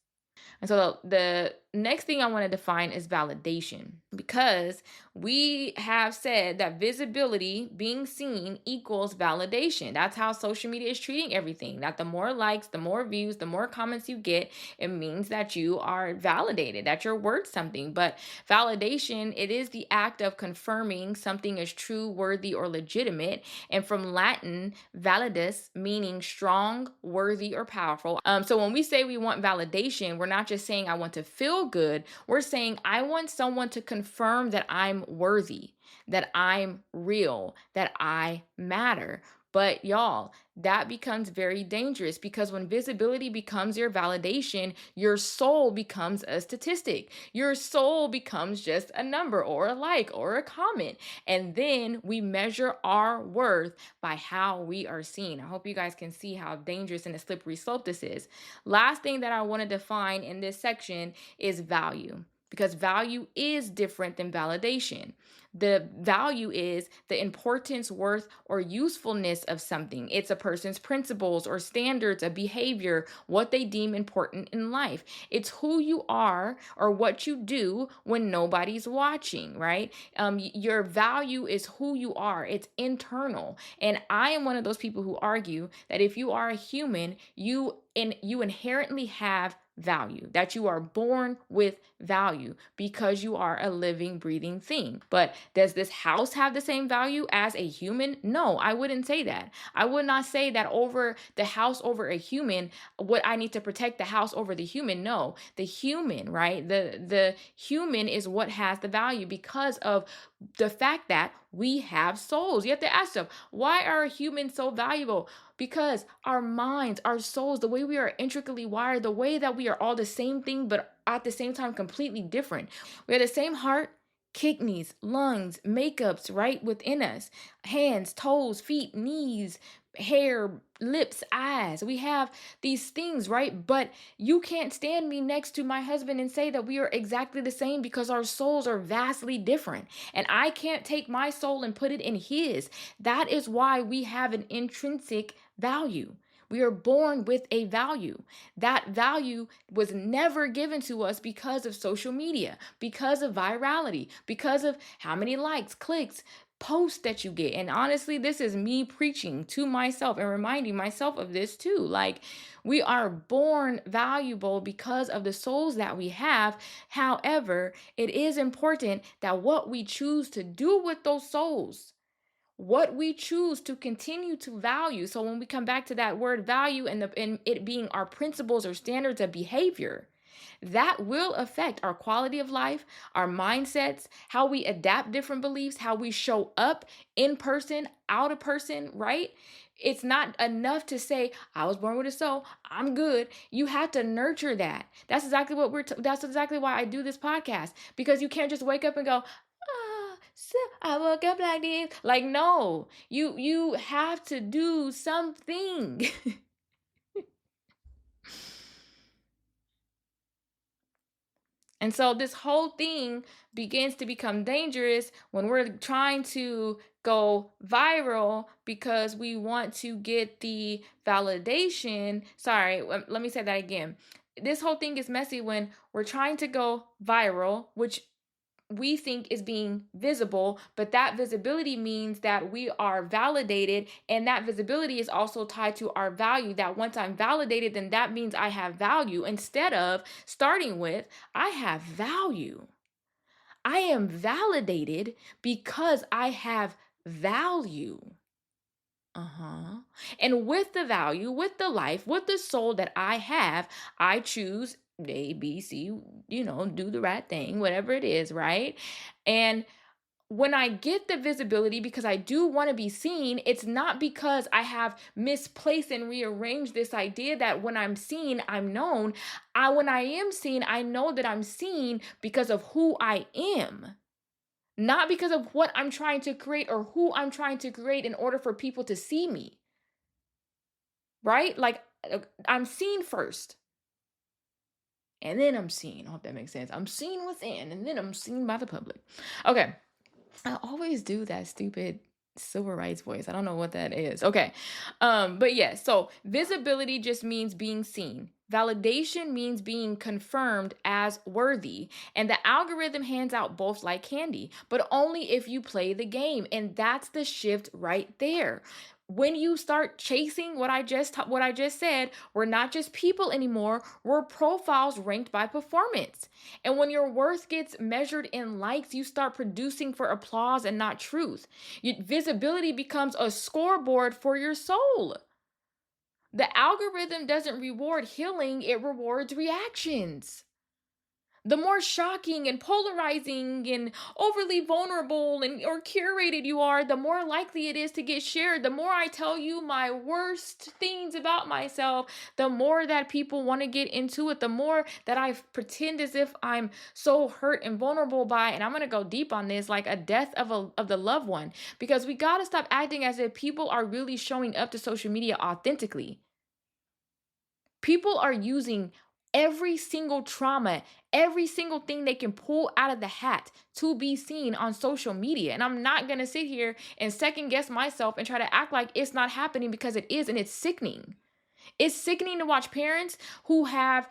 And so the next thing I want to define is validation, because we have said that visibility, being seen, equals validation. That's how social media is treating everything. That the more likes, the more views, the more comments you get, it means that you are validated, that you're worth something. But validation, it is the act of confirming something is true, worthy, or legitimate. And from Latin, validus, meaning strong, worthy, or powerful. So when we say we want validation, we're not just saying I want to feel good. We're saying I want someone to confirm that I'm worthy, that I'm real, that I matter. But y'all, that becomes very dangerous, because when visibility becomes your validation, your soul becomes a statistic. Your soul becomes just a number or a like or a comment. And then we measure our worth by how we are seen. I hope you guys can see how dangerous and a slippery slope this is. Last thing that I want to define in this section is value, because value is different than validation. The value is the importance, worth, or usefulness of something. It's a person's principles or standards of behavior, what they deem important in life. It's who you are or what you do when nobody's watching, right? Your value is who you are. It's internal. And I am one of those people who argue that if you are a human, you inherently have value, that you are born with value because you are a living, breathing thing. But does this house have the same value as a human? No, I wouldn't say that. I would not say that over the house over a human, what I need to protect the house over the human. No, the human, right? The human is what has the value because of the fact that we have souls. You have to ask them, why are humans so valuable? Because our minds, our souls, the way we are intricately wired, the way that we are all the same thing, but at the same time completely different. We have the same heart, kidneys, lungs, makeups right within us, hands, toes, feet, knees, hair, lips, eyes. We have these things, right? But you can't stand me next to my husband and say that we are exactly the same, because our souls are vastly different. And I can't take my soul and put it in his. That is why we have an intrinsic value. We are born with a value. That value was never given to us because of social media, because of virality, because of how many likes, clicks, posts that you get. And honestly, this is me preaching to myself and reminding myself of this too. Like, we are born valuable because of the souls that we have. However, it is important that what we choose to do with those souls, what we choose to continue to value. So when we come back to that word value and it being our principles or standards of behavior, that will affect our quality of life, our mindsets, how we adapt different beliefs, how we show up in person, out of person, right? It's not enough to say, I was born with a soul, I'm good. You have to nurture that. That's exactly what that's exactly why I do this podcast, because you can't just wake up and go, So I woke up like this. Like, no, you have to do something. And so this whole thing begins to become dangerous when we're trying to go viral because we want to get the validation. Sorry, let me say that again. This whole thing is messy when we're trying to go viral, which we think is being visible, but that visibility means that we are validated, and that visibility is also tied to our value. That once I'm validated, then that means I have value, instead of starting with, I have value. I am validated because I have value. Uh-huh. And with the value, with the life, with the soul that I have, I choose A, B, C, do the right thing, whatever it is, right? And when I get the visibility because I do want to be seen, it's not because I have misplaced and rearranged this idea that when I'm seen, I'm known. When I am seen, I know that I'm seen because of who I am, not because of what I'm trying to create or who I'm trying to create in order for people to see me, right? Like, I'm seen first and then I'm seen. I hope that makes sense. I'm seen within and then I'm seen by the public. Okay. I always do that stupid civil rights voice. I don't know what that is. Okay. But yeah, so visibility just means being seen. Validation means being confirmed as worthy. And the algorithm hands out both like candy, but only if you play the game. And that's the shift right there. When you start chasing what I just said, we're not just people anymore, we're profiles ranked by performance. And when your worth gets measured in likes, you start producing for applause and not truth. Visibility becomes a scoreboard for your soul. The algorithm doesn't reward healing, it rewards reactions. The more shocking and polarizing and overly vulnerable and or curated you are, the more likely it is to get shared. The more I tell you my worst things about myself, the more that people want to get into it, the more that I pretend as if I'm so hurt and vulnerable by, and I'm going to go deep on this, like a death of the loved one, because we got to stop acting as if people are really showing up to social media authentically. People are using every single trauma, every single thing they can pull out of the hat to be seen on social media. And I'm not going to sit here and second guess myself and try to act like it's not happening, because it is, and it's sickening. It's sickening to watch parents who have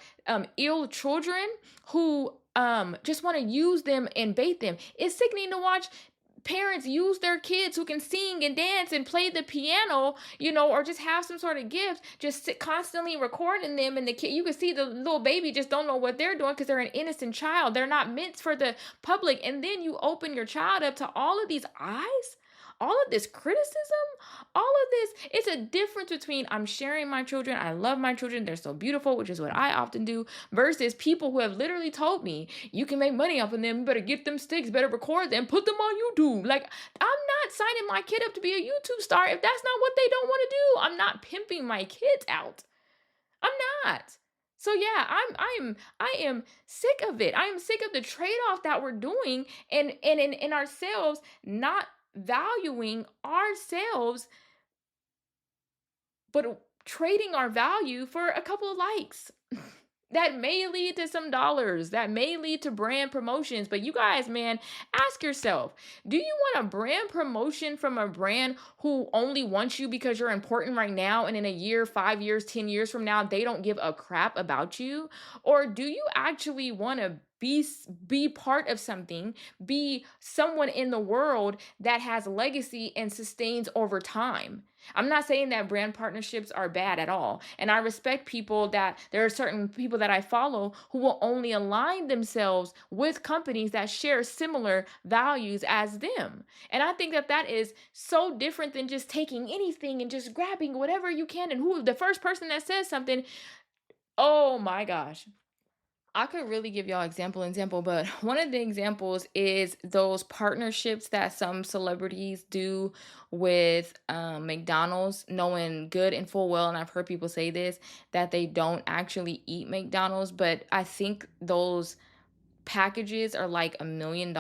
ill children who just want to use them and bait them. It's sickening to watch parents use their kids who can sing and dance and play the piano, or just have some sort of gift, just sit constantly recording them, and the kid, you can see the little baby just don't know what they're doing because they're an innocent child. They're not meant for the public. And then you open your child up to all of these eyes, all of this criticism, all of this. It's a difference between I'm sharing my children, I love my children, they're so beautiful, which is what I often do, versus people who have literally told me, you can make money off of them, you better get them sticks, better record them, put them on YouTube. Like, I'm not signing my kid up to be a YouTube star if that's not what they don't want to do. I'm not pimping my kids out. I'm not. So yeah, I am sick of it. I am sick of the trade-off that we're doing, and in ourselves, not valuing ourselves, but trading our value for a couple of likes. That may lead to some dollars, that may lead to brand promotions. But you guys, man, ask yourself, do you want a brand promotion from a brand who only wants you because you're important right now, and in a year, 5 years, 10 years from now, they don't give a crap about you? Or do you actually want to be part of something, be someone in the world that has legacy and sustains over time? I'm not saying that brand partnerships are bad at all. And I respect people, that there are certain people that I follow who will only align themselves with companies that share similar values as them. And I think that that is so different than just taking anything and just grabbing whatever you can. And who the first person that says something, oh my gosh, I could really give y'all example, but one of the examples is those partnerships that some celebrities do with McDonald's, knowing good and full well, and I've heard people say this, that they don't actually eat McDonald's, but I think those packages are like $1 million.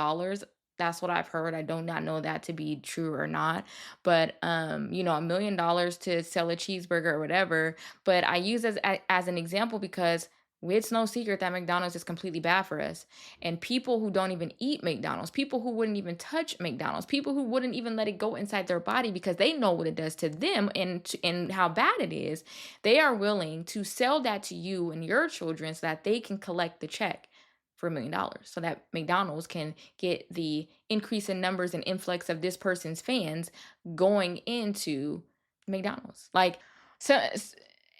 That's what I've heard. I do not know that to be true or not. But $1 million to sell a cheeseburger or whatever. But I use as an example because it's no secret that McDonald's is completely bad for us. And people who don't even eat McDonald's, people who wouldn't even touch McDonald's, people who wouldn't even let it go inside their body because they know what it does to them and how bad it is, they are willing to sell that to you and your children so that they can collect the check for $1 million so that McDonald's can get the increase in numbers and influx of this person's fans going into McDonald's. So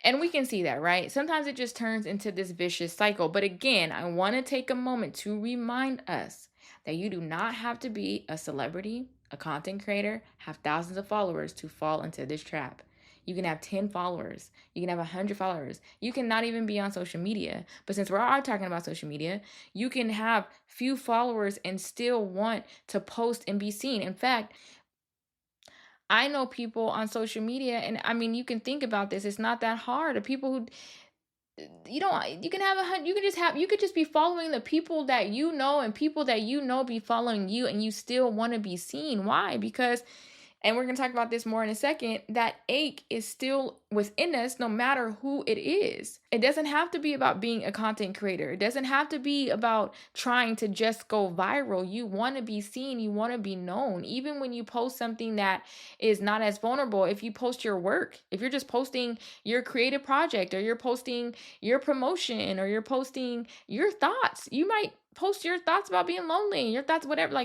and we can see that, right? Sometimes it just turns into this vicious cycle. But again, I want to take a moment to remind us that you do not have to be a celebrity, a content creator, have thousands of followers to fall into this trap. You can have 10 followers. You can have 100 followers. You can not even be on social media. But since we are talking about social media, you can have few followers and still want to post and be seen. In fact, I know people on social media, and I mean, you can think about this. It's not that hard. The people who you can have you could just be following the people that you know, and people that you know be following you, and you still want to be seen. Why? Because, and we're going to talk about this more in a second, that ache is still within us no matter who it is. It doesn't have to be about being a content creator. It doesn't have to be about trying to just go viral. You want to be seen, you want to be known. Even when you post something that is not as vulnerable, if you post your work, if you're just posting your creative project, or you're posting your promotion, or you're posting your thoughts, you might post your thoughts about being lonely, your thoughts, whatever.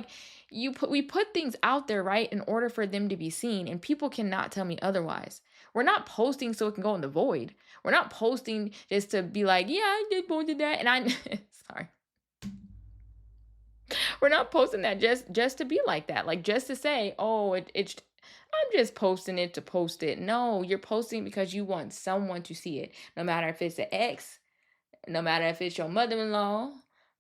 We put things out there, right, in order for them to be seen, and people cannot tell me otherwise. We're not posting so it can go in the void. We're not posting just to be like, yeah, I did posted that, and I sorry. We're not posting that just to be like that, like just to say, oh, it's I'm just posting it to post it. No, you're posting because you want someone to see it, no matter if it's an ex, no matter if it's your mother-in-law,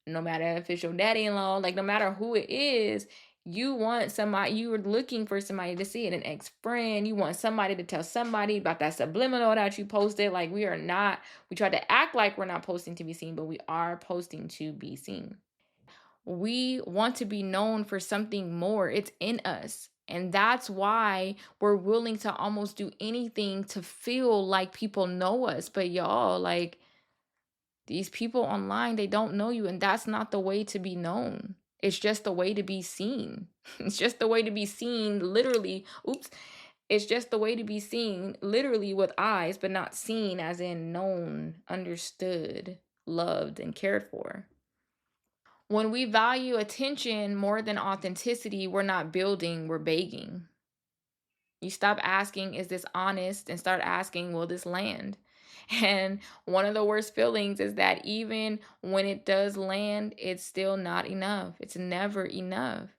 no matter if it's your daddy-in-law, like no matter who it is, you want somebody, you're looking for somebody to see it, an ex-friend, you want somebody to tell somebody about that subliminal that you posted. Like we try to act like we're not posting to be seen, but we are posting to be seen. We want to be known for something more. It's in us. And that's why we're willing to almost do anything to feel like people know us. But y'all, like, these people online, they don't know you, and that's not the way to be known. It's just the way to be seen. It's just the way to be seen, literally. Oops. It's just the way to be seen, literally with eyes, but not seen as in known, understood, loved, and cared for. When we value attention more than authenticity, we're not building, we're begging. You stop asking, is this honest? And start asking, will this land? And one of the worst feelings is that even when it does land, it's still not enough. It's never enough.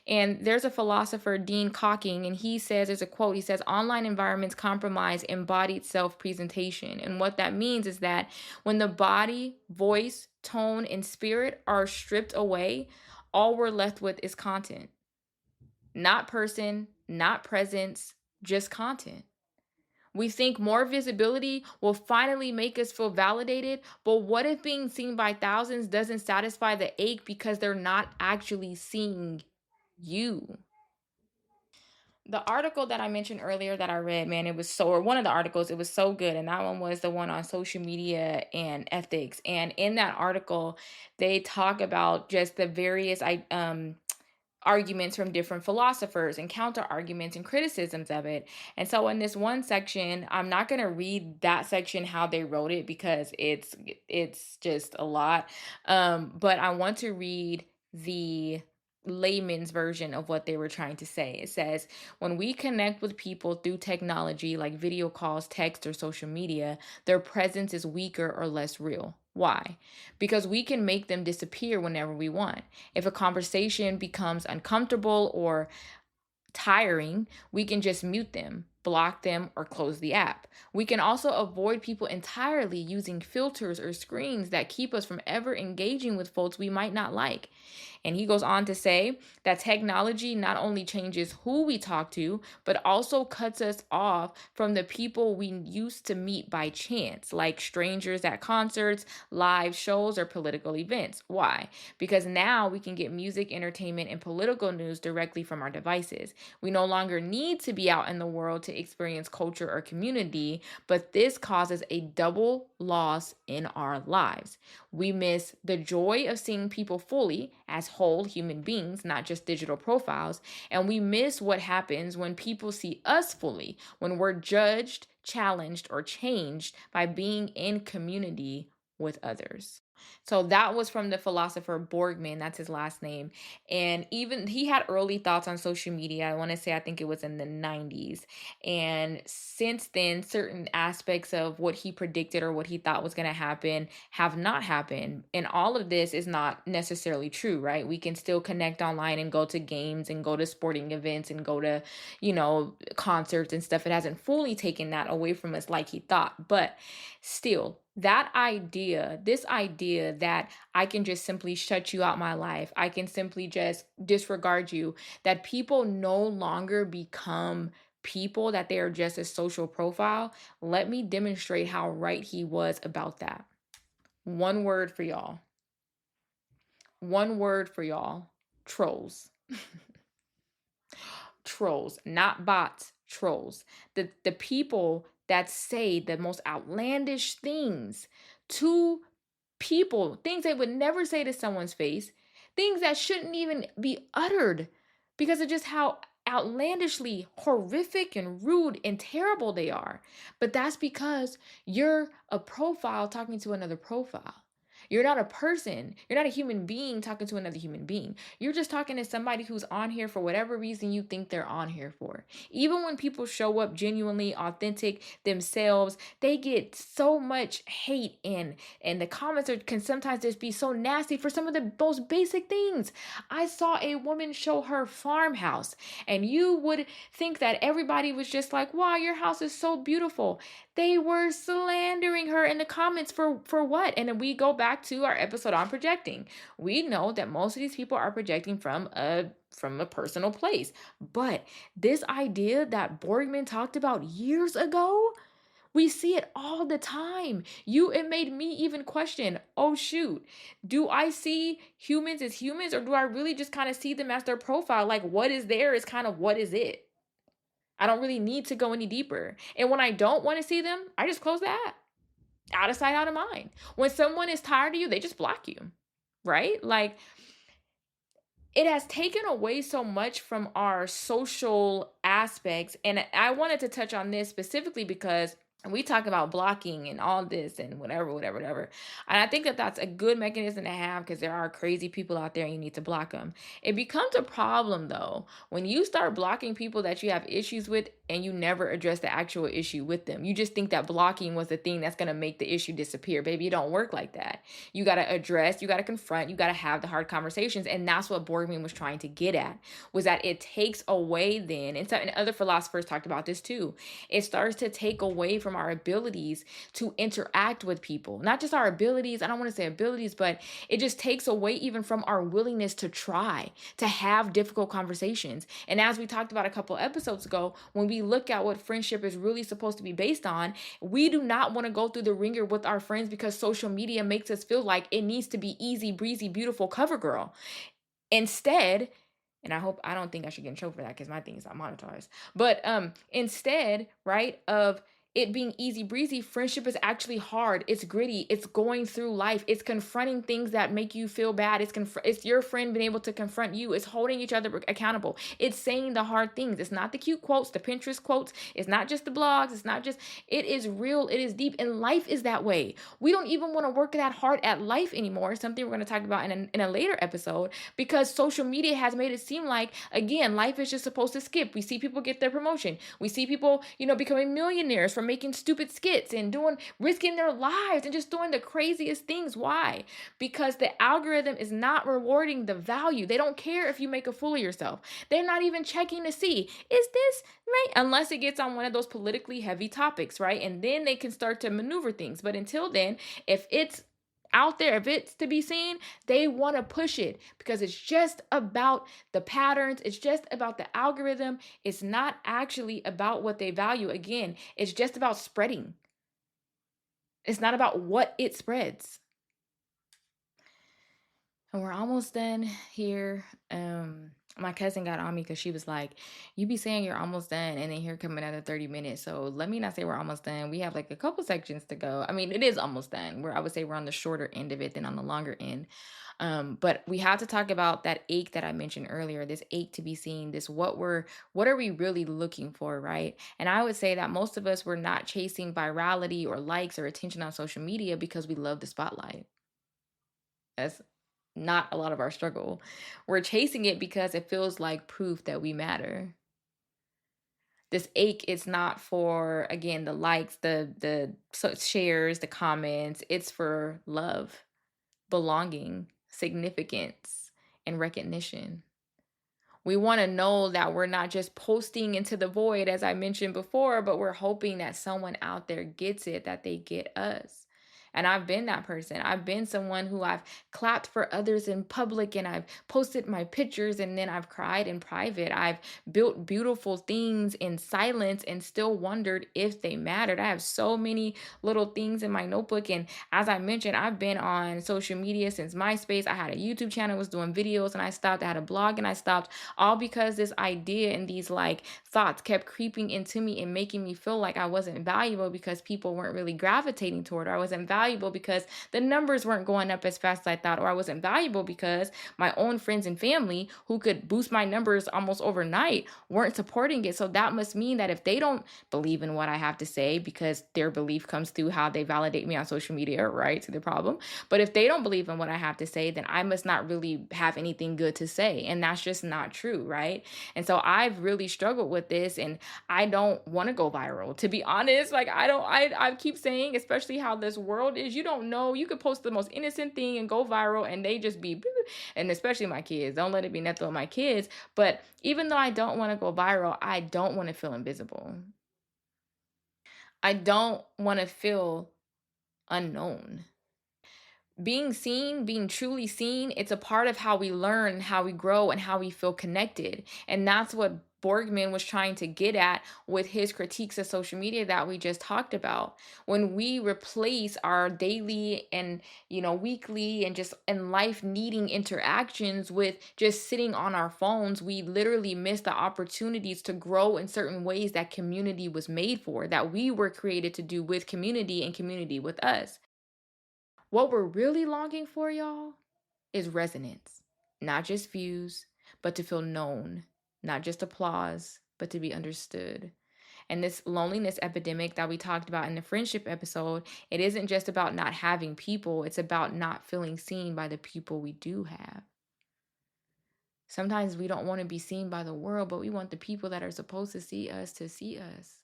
And there's a philosopher, Dean Cocking, and he says, there's a quote, he says, online environments compromise embodied self presentation. And what that means is that when the body, voice, tone, and spirit are stripped away, all we're left with is content. Not person, not presence, just content. We think more visibility will finally make us feel validated, but what if being seen by thousands doesn't satisfy the ache because they're not actually seeing you? The article that I mentioned earlier that I read, man, or one of the articles, it was so good. And that one was the one on social media and ethics. And in that article, they talk about just the various arguments from different philosophers and counter arguments and criticisms of it. And so in this one section, I'm not going to read that section how they wrote it because it's just a lot. But I want to read the layman's version of what they were trying to say. It says, when we connect with people through technology like video calls, text, or social media, their presence is weaker or less real. Why? Because we can make them disappear whenever we want. If a conversation becomes uncomfortable or tiring, we can just mute them, block them, or close the app. We can also avoid people entirely using filters or screens that keep us from ever engaging with folks we might not like. And he goes on to say that technology not only changes who we talk to, but also cuts us off from the people we used to meet by chance, like strangers at concerts, live shows, or political events. Why? Because now we can get music, entertainment, and political news directly from our devices. We no longer need to be out in the world to experience culture or community, but this causes a double loss in our lives. We miss the joy of seeing people fully as whole human beings, not just digital profiles, and we miss what happens when people see us fully, when we're judged, challenged, or changed by being in community with others. So that was from the philosopher Borgman, that's his last name. And even he had early thoughts on social media. I want to say, I think it was in the 90s. And since then, certain aspects of what he predicted or what he thought was going to happen have not happened. And all of this is not necessarily true, right? We can still connect online and go to games and go to sporting events and go to, concerts and stuff. It hasn't fully taken that away from us like he thought. But still, this idea that I can just simply shut you out my life, I can simply just disregard you, that people no longer become people, that they are just a social profile. Let me demonstrate how right he was about that. One word for y'all. One word for y'all. Trolls. Trolls, not bots, trolls. The people that say the most outlandish things to people, things they would never say to someone's face, things that shouldn't even be uttered because of just how outlandishly horrific and rude and terrible they are. But that's because you're a profile talking to another profile. You're not a person. You're not a human being talking to another human being. You're just talking to somebody who's on here for whatever reason you think they're on here for. Even when people show up genuinely authentic themselves, they get so much hate and the comments can sometimes just be so nasty for some of the most basic things. I saw a woman show her farmhouse, and you would think that everybody was just like, wow, your house is so beautiful. They were slandering her in the comments for what? And then we go back to our episode on projecting. We know that most of these people are projecting from a personal place. But this idea that Borgman talked about years ago, we see it all the time. It made me even question, oh shoot, do I see humans as humans, or do I really just kind of see them as their profile? Like what is there is kind of what is it. I don't really need to go any deeper. And when I don't want to see them, I just close the app. Out of sight, out of mind. When someone is tired of you, they just block you, right? Like, it has taken away so much from our social aspects. And I wanted to touch on this specifically because we talk about blocking and all this and whatever. And I think that that's a good mechanism to have because there are crazy people out there and you need to block them. It becomes a problem though when you start blocking people that you have issues with and you never address the actual issue with them. You just think that blocking was the thing that's going to make the issue disappear. Baby, it don't work like that. You got to address, you got to confront, you got to have the hard conversations. And that's what Borgman was trying to get at, was that it takes away then, and other philosophers talked about this too, it starts to take away from our abilities to interact with people. Not just our abilities, I don't want to say abilities, but it just takes away even from our willingness to try, to have difficult conversations. And as we talked about a couple episodes ago, when we look at what friendship is really supposed to be based on, we do not want to go through the ringer with our friends because social media makes us feel like it needs to be easy, breezy, beautiful cover girl. Instead, and I don't think I should get in trouble for that because my thing is not monetized. But instead, right, of it being easy breezy, friendship is actually hard. It's gritty. It's going through life. It's confronting things that make you feel bad. It's your friend being able to confront you. It's holding each other accountable. It's saying the hard things. It's not the cute quotes, the Pinterest quotes. It's not just the blogs. It is real. It is deep. And life is that way. We don't even want to work that hard at life anymore. Something we're going to talk about in a later episode, because social media has made it seem like, again, life is just supposed to skip. We see people get their promotion. We see people, becoming millionaires from making stupid skits and risking their lives and just doing the craziest things. Why? Because the algorithm is not rewarding the value. They don't care if you make a fool of yourself. They're not even checking to see, is this right? Unless it gets on one of those politically heavy topics, right? And then they can start to maneuver things. But until then, if it's out there, if it's to be seen, they want to push it because it's just about the patterns, it's just about the algorithm. It's not actually about what they value. Again, it's just about spreading. It's not about what it spreads. And we're almost done here. My cousin got on me because she was like, "You be saying you're almost done, and then here come another 30 minutes. So let me not say we're almost done. We have like a couple sections to go. I mean, it is almost done. Where I would say we're on the shorter end of it than on the longer end. But we have to talk about that ache that I mentioned earlier. This ache to be seen. This what are we really looking for, right? And I would say that most of us were not chasing virality or likes or attention on social media because we love the spotlight. That's not a lot of our struggle. We're chasing it because it feels like proof that we matter. This ache is not for, again, the likes, the shares, the comments. It's for love, belonging, significance, and recognition. We want to know that we're not just posting into the void, as I mentioned before, but we're hoping that someone out there gets it, that they get us. And I've been that person. I've been someone who I've clapped for others in public and I've posted my pictures and then I've cried in private. I've built beautiful things in silence and still wondered if they mattered. I have so many little things in my notebook. And as I mentioned, I've been on social media since MySpace. I had a YouTube channel, was doing videos, and I stopped. I had a blog and I stopped, all because this idea and these like thoughts kept creeping into me and making me feel like I wasn't valuable because people weren't really gravitating toward her. I wasn't valuable because the numbers weren't going up as fast as I thought, or I wasn't valuable because my own friends and family who could boost my numbers almost overnight weren't supporting it. So that must mean that if they don't believe in what I have to say, because their belief comes through how they validate me on social media, right? To the problem. But if they don't believe in what I have to say, then I must not really have anything good to say. And that's just not true, right? And so I've really struggled with this, and I don't want to go viral. To be honest, like I keep saying, especially how this world is, you don't know. You could post the most innocent thing and go viral and they just be, and especially my kids. Don't let it be nothing with my kids. But even though I don't want to go viral, I don't want to feel invisible. I don't want to feel unknown. Being seen, being truly seen, it's a part of how we learn, how we grow, and how we feel connected. And that's what Borgman was trying to get at with his critiques of social media that we just talked about. When we replace our daily and, weekly and just in life needing interactions with just sitting on our phones, we literally miss the opportunities to grow in certain ways that community was made for, that we were created to do with community and community with us. What we're really longing for, y'all, is resonance. Not just views, but to feel known. Not just applause, but to be understood. And this loneliness epidemic that we talked about in the friendship episode, it isn't just about not having people, it's about not feeling seen by the people we do have. Sometimes we don't want to be seen by the world, but we want the people that are supposed to see us to see us.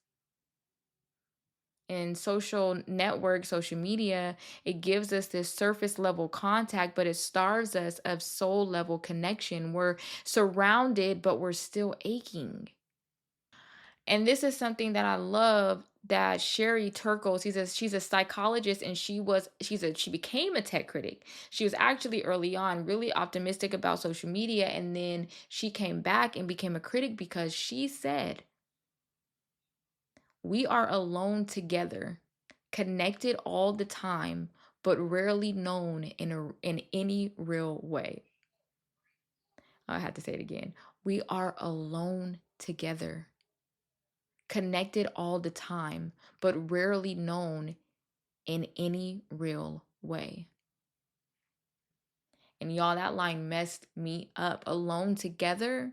In social network, social media, it gives us this surface level contact, but it starves us of soul level connection. We're surrounded, but we're still aching. And this is something that I love that Sherry Turkle, she's a psychologist, and she became a tech critic. She was actually early on really optimistic about social media, and then she came back and became a critic because she said, "We are alone together, connected all the time, but rarely known in any real way." I had to say it again. We are alone together, connected all the time, but rarely known in any real way. And y'all, that line messed me up. Alone together,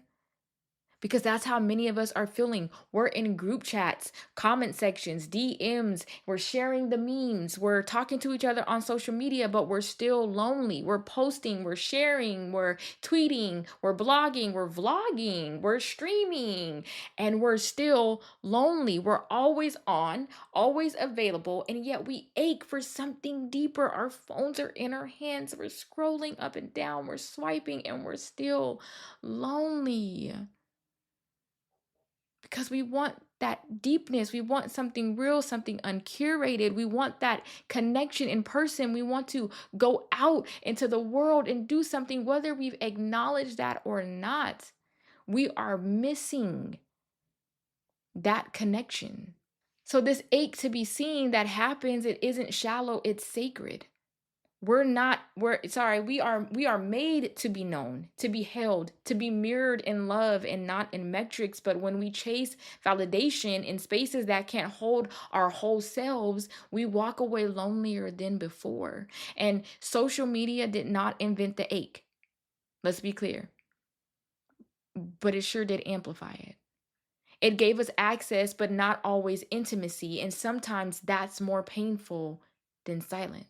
because that's how many of us are feeling. We're in group chats, comment sections, DMs, we're sharing the memes, we're talking to each other on social media, but we're still lonely. We're posting, we're sharing, we're tweeting, we're blogging, we're vlogging, we're streaming, and we're still lonely. We're always on, always available, and yet we ache for something deeper. Our phones are in our hands, we're scrolling up and down, we're swiping, and we're still lonely because we want that deepness. We want something real, something uncurated. We want that connection in person. We want to go out into the world and do something, whether we've acknowledged that or not. We are missing that connection. So, this ache to be seen that happens, it isn't shallow, it's sacred. We are made to be known, to be held, to be mirrored in love and not in metrics. But when we chase validation in spaces that can't hold our whole selves, we walk away lonelier than before. And social media did not invent the ache. Let's be clear. But it sure did amplify it. It gave us access, but not always intimacy. And sometimes that's more painful than silence.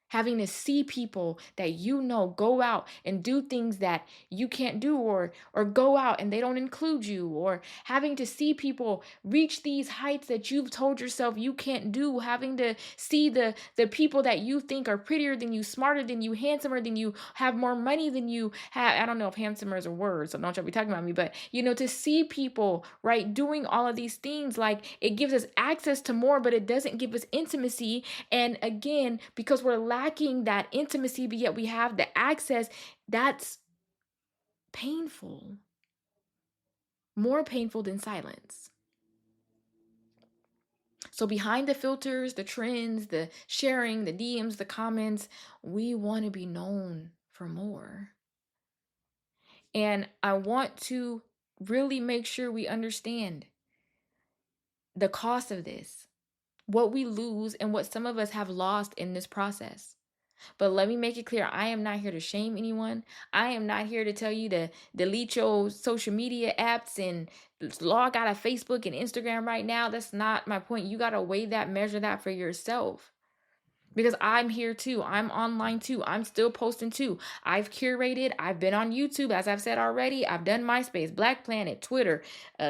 Having to see people that go out and do things that you can't do, or go out and they don't include you, or having to see people reach these heights that you've told yourself you can't do, having to see the people that you think are prettier than you, smarter than you, handsomer than you, have more money than you have. I don't know if handsomer is a word, so don't y'all be talking about me, but to see people, right, doing all of these things, like, it gives us access to more, but it doesn't give us intimacy. And again, because we're lacking that intimacy, but yet we have the access, that's painful. More painful than silence. So behind the filters, the trends, the sharing, the DMs, the comments, we want to be known for more. And I want to really make sure we understand the cost of this, what we lose, and what some of us have lost in this process. But let me make it clear, I am not here to shame anyone. I am not here to tell you to delete your social media apps and log out of Facebook and Instagram right now. That's not my point. You got to weigh that, measure that for yourself. Because I'm here too. I'm online too. I'm still posting too. I've curated. I've been on YouTube, as I've said already. I've done MySpace, Black Planet, Twitter,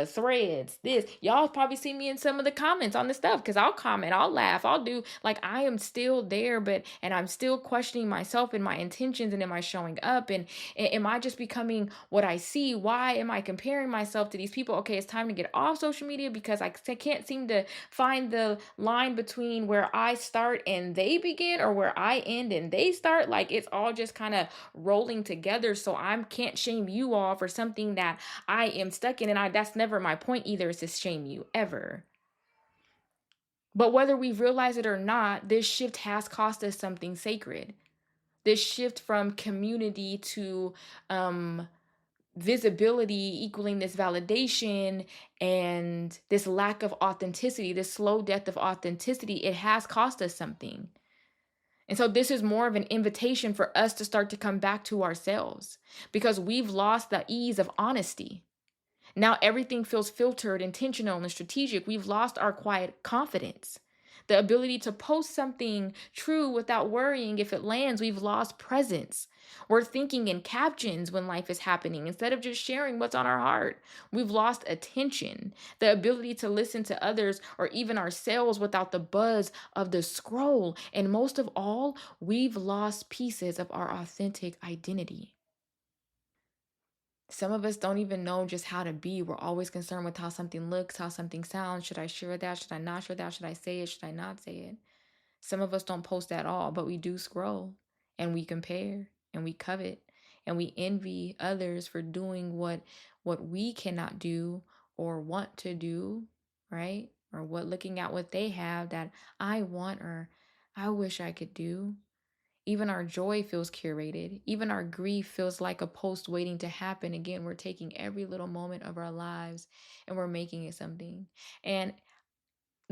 Threads, this. Y'all probably see me in some of the comments on this stuff, because I'll comment, I'll laugh, I'll do, like, I am still there, and I'm still questioning myself and my intentions, and am I showing up, and am I just becoming what I see? Why am I comparing myself to these people? Okay, it's time to get off social media, because I can't seem to find the line between where I start and they begin, or where I end and they start. Like, it's all just kind of rolling together. So I can't shame you all for something that I am stuck in, and that's never my point either, is to shame you ever. But whether we realize it or not, this shift has cost us something sacred. This shift from community to visibility equaling this validation, and this lack of authenticity, this slow death of authenticity, it has cost us something. And so this is more of an invitation for us to start to come back to ourselves, because we've lost the ease of honesty. Now everything feels filtered, intentional, and strategic. We've lost our quiet confidence, the ability to post something true without worrying if it lands. We've lost presence. We're thinking in captions when life is happening instead of just sharing what's on our heart. We've lost attention, the ability to listen to others or even ourselves without the buzz of the scroll. And most of all, we've lost pieces of our authentic identity. Some of us don't even know just how to be. We're always concerned with how something looks, how something sounds. Should I share that? Should I not share that? Should I say it? Should I not say it? Some of us don't post at all, but we do scroll, and we compare, and we covet, and we envy others for doing what we cannot do or want to do, right? Or looking at what they have that I want or I wish I could do. Even our joy feels curated. Even our grief feels like a post waiting to happen. Again, we're taking every little moment of our lives and we're making it something. And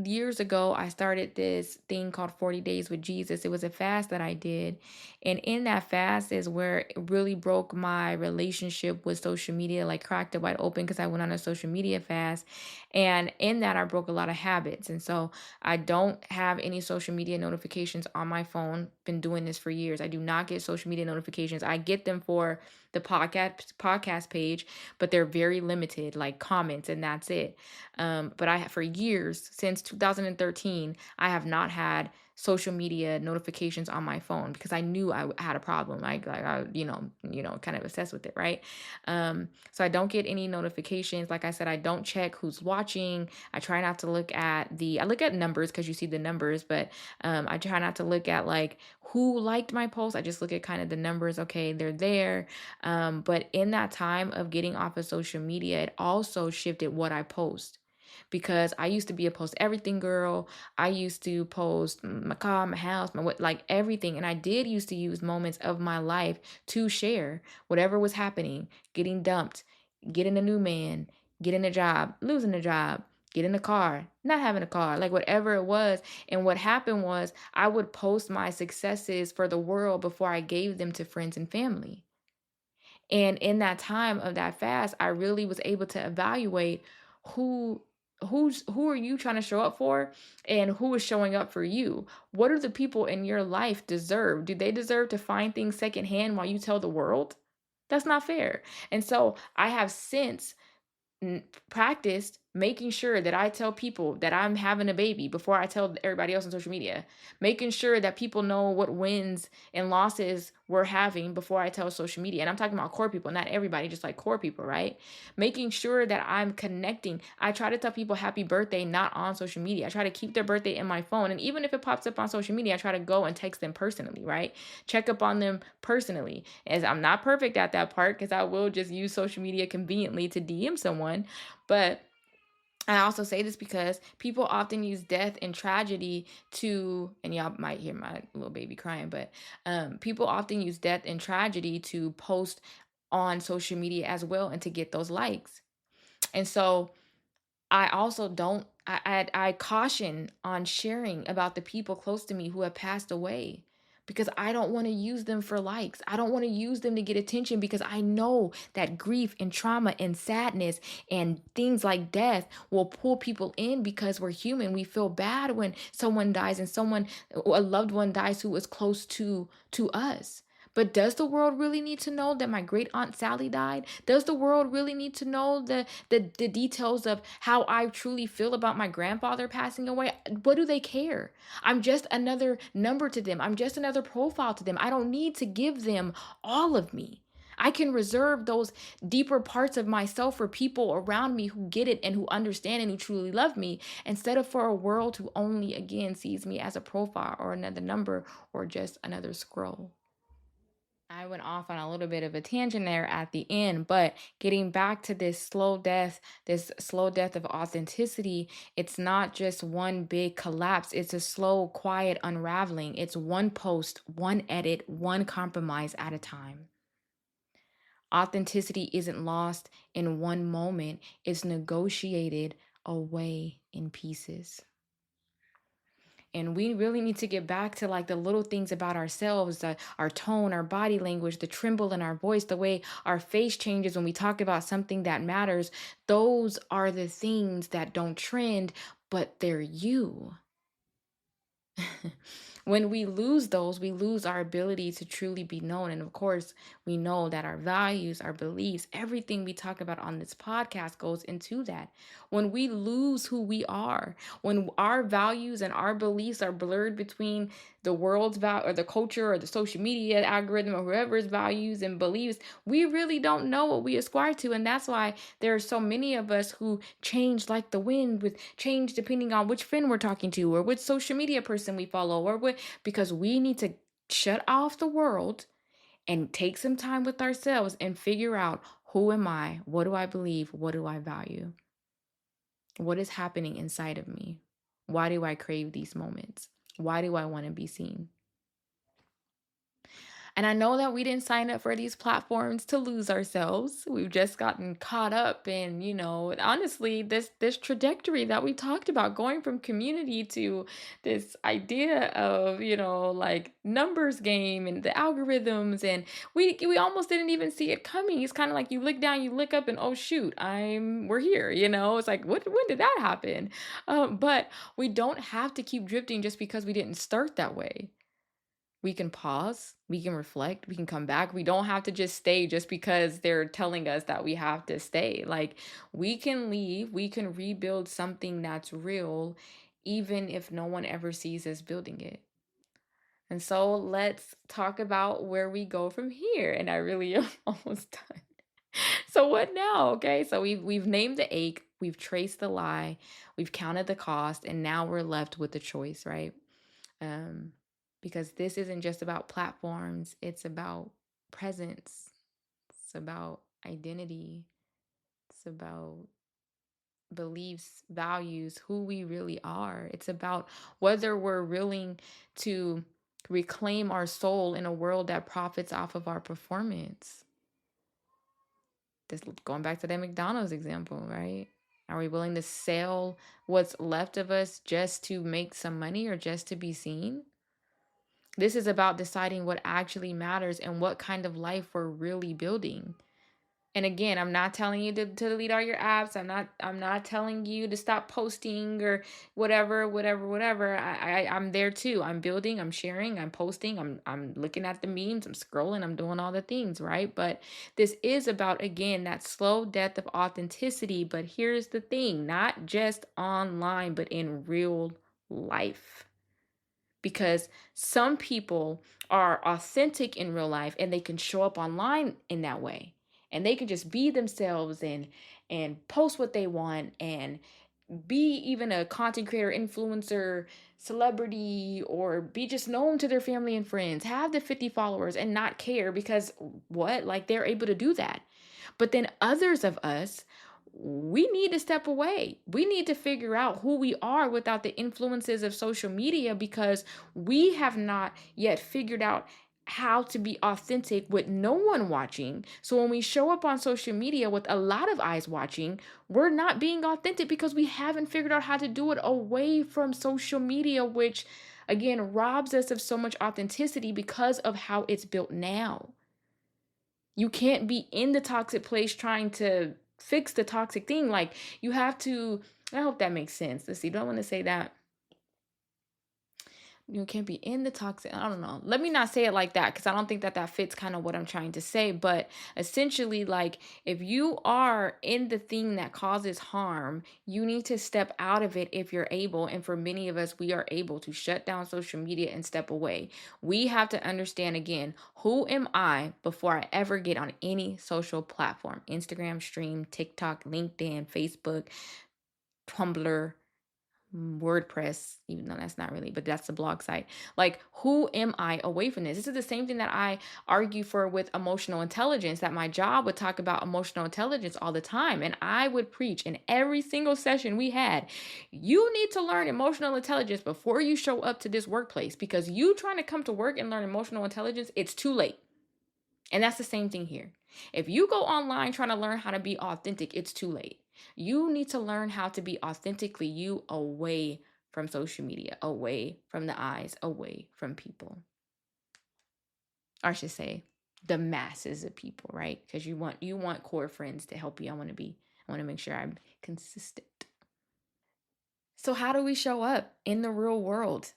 years ago, I started this thing called 40 Days with Jesus. It was a fast that I did. And in that fast is where it really broke my relationship with social media, like cracked it wide open, because I went on a social media fast. And in that, I broke a lot of habits. And so I don't have any social media notifications on my phone. Been doing this for years. I do not get social media notifications. I get them for the podcast page, but they're very limited, like comments, and that's it. But for years, since 2013, I have not had social media notifications on my phone because I knew had a problem. I kind of obsessed with it, right? So I don't get any notifications. Like I said, I don't check who's watching. I try not to look at I look at numbers because you see the numbers, but I try not to look at like who liked my post. I just look at kind of the numbers. Okay, they're there. But in that time of getting off of social media, it also shifted what I post because I used to be a post everything girl. I used to post my car, my house, my what, like everything. And I did used to use moments of my life to share whatever was happening, getting dumped, getting a new man, getting a job, losing a job, getting a car, not having a car, like whatever it was. And what happened was I would post my successes for the world before I gave them to friends and family. And in that time of that fast, I really was able to evaluate who who are you trying to show up for and who is showing up for you. What do the people in your life deserve? Do they deserve to find things secondhand while you tell the world? That's not fair. And so I have since practiced making sure that I tell people that I'm having a baby before I tell everybody else on social media. Making sure that people know what wins and losses we're having before I tell social media. And I'm talking about core people, not everybody, just like core people, right? Making sure that I'm connecting. I try to tell people happy birthday, not on social media. I try to keep their birthday in my phone. And even if it pops up on social media, I try to go and text them personally, right? Check up on them personally. As I'm not perfect at that part because I will just use social media conveniently to DM someone. But I also say this because people often use death and tragedy to, and y'all might hear my little baby crying, but people often use death and tragedy to post on social media as well and to get those likes. And so I also don't I caution on sharing about the people close to me who have passed away because I don't want to use them for likes. I don't want to use them to get attention because I know that grief and trauma and sadness and things like death will pull people in because we're human. We feel bad when someone dies and a loved one dies who is close to us. But does the world really need to know that my great aunt Sally died? Does the world really need to know the details of how I truly feel about my grandfather passing away? What do they care? I'm just another number to them. I'm just another profile to them. I don't need to give them all of me. I can reserve those deeper parts of myself for people around me who get it and who understand and who truly love me instead of for a world who only again sees me as a profile or another number or just another scroll. I went off on a little bit of a tangent there at the end, but getting back to this slow death of authenticity, it's not just one big collapse. It's a slow, quiet unraveling. It's one post, one edit, one compromise at a time. Authenticity isn't lost in one moment, it's negotiated away in pieces. And we really need to get back to like the little things about ourselves, our tone, our body language, the tremble in our voice, the way our face changes when we talk about something that matters. Those are the things that don't trend, but they're you. When we lose those, we lose our ability to truly be known. And of course, we know that our values, our beliefs, everything we talk about on this podcast goes into that. When we lose who we are, when our values and our beliefs are blurred between the world's value or the culture or the social media algorithm or whoever's values and beliefs, we really don't know what we aspire to. And that's why there are so many of us who change like the wind, with change depending on which friend we're talking to or which social media person we follow or what, because we need to shut off the world and take some time with ourselves and figure out, who am I? What do I believe? What do I value? What is happening inside of me? Why do I crave these moments? Why do I want to be seen? And I know that we didn't sign up for these platforms to lose ourselves. We've just gotten caught up in, honestly, this trajectory that we talked about, going from community to this idea of, like numbers game and the algorithms. And we almost didn't even see it coming. It's kind of like you look down, you look up, and oh shoot, we're here. It's like, when did that happen? But we don't have to keep drifting just because we didn't start that way. We can pause, we can reflect, we can come back. We don't have to just stay just because they're telling us that we have to stay. Like, we can leave, we can rebuild something that's real even if no one ever sees us building it. And so let's talk about where we go from here. And I really am almost done. So what now? Okay. So we've named the ache, we've traced the lie, we've counted the cost, and now we're left with the choice, right? Um, because this isn't just about platforms, it's about presence, it's about identity, it's about beliefs, values, who we really are. It's about whether we're willing to reclaim our soul in a world that profits off of our performance. This going back to that McDonald's example, right? Are we willing to sell what's left of us just to make some money or just to be seen? This is about deciding what actually matters and what kind of life we're really building. And again, I'm not telling you to delete all your apps. I'm not telling you to stop posting or whatever. I'm there too. I'm building, I'm sharing, I'm posting, I'm looking at the memes, I'm scrolling, I'm doing all the things, right? But this is about, again, that slow death of authenticity. But here's the thing, not just online, but in real life, because some people are authentic in real life and they can show up online in that way, and they can just be themselves and post what they want and be even a content creator, influencer, celebrity, or be just known to their family and friends, have the 50 followers and not care because what, like, they're able to do that. But then others of us, we need to step away. We need to figure out who we are without the influences of social media, because we have not yet figured out how to be authentic with no one watching. So when we show up on social media with a lot of eyes watching, we're not being authentic because we haven't figured out how to do it away from social media, which again robs us of so much authenticity because of how it's built now. You can't be in the toxic place trying to fix the toxic thing. Like, you have to, I hope that makes sense. Let's see, do I want to say that? You can't be in the toxic, I don't know, let me not say it like that because I don't think that that fits kind of what I'm trying to say. But essentially, like, if you are in the thing that causes harm, you need to step out of it if you're able. And for many of us, we are able to shut down social media and step away. We have to understand, again, who am I before I ever get on any social platform? Instagram, stream, TikTok, LinkedIn, Facebook, Tumblr, WordPress, even though that's not really, but that's the blog site. Like, who am I away from this? This is the same thing that I argue for with emotional intelligence, that my job would talk about emotional intelligence all the time. And I would preach in every single session we had, you need to learn emotional intelligence before you show up to this workplace, because you trying to come to work and learn emotional intelligence, it's too late. And that's the same thing here. If you go online trying to learn how to be authentic, it's too late. You need to learn how to be authentically you away from social media, away from the eyes, away from people. Or I should say the masses of people, right? Because you want core friends to help you. I want to make sure I'm consistent. So how do we show up in the real world?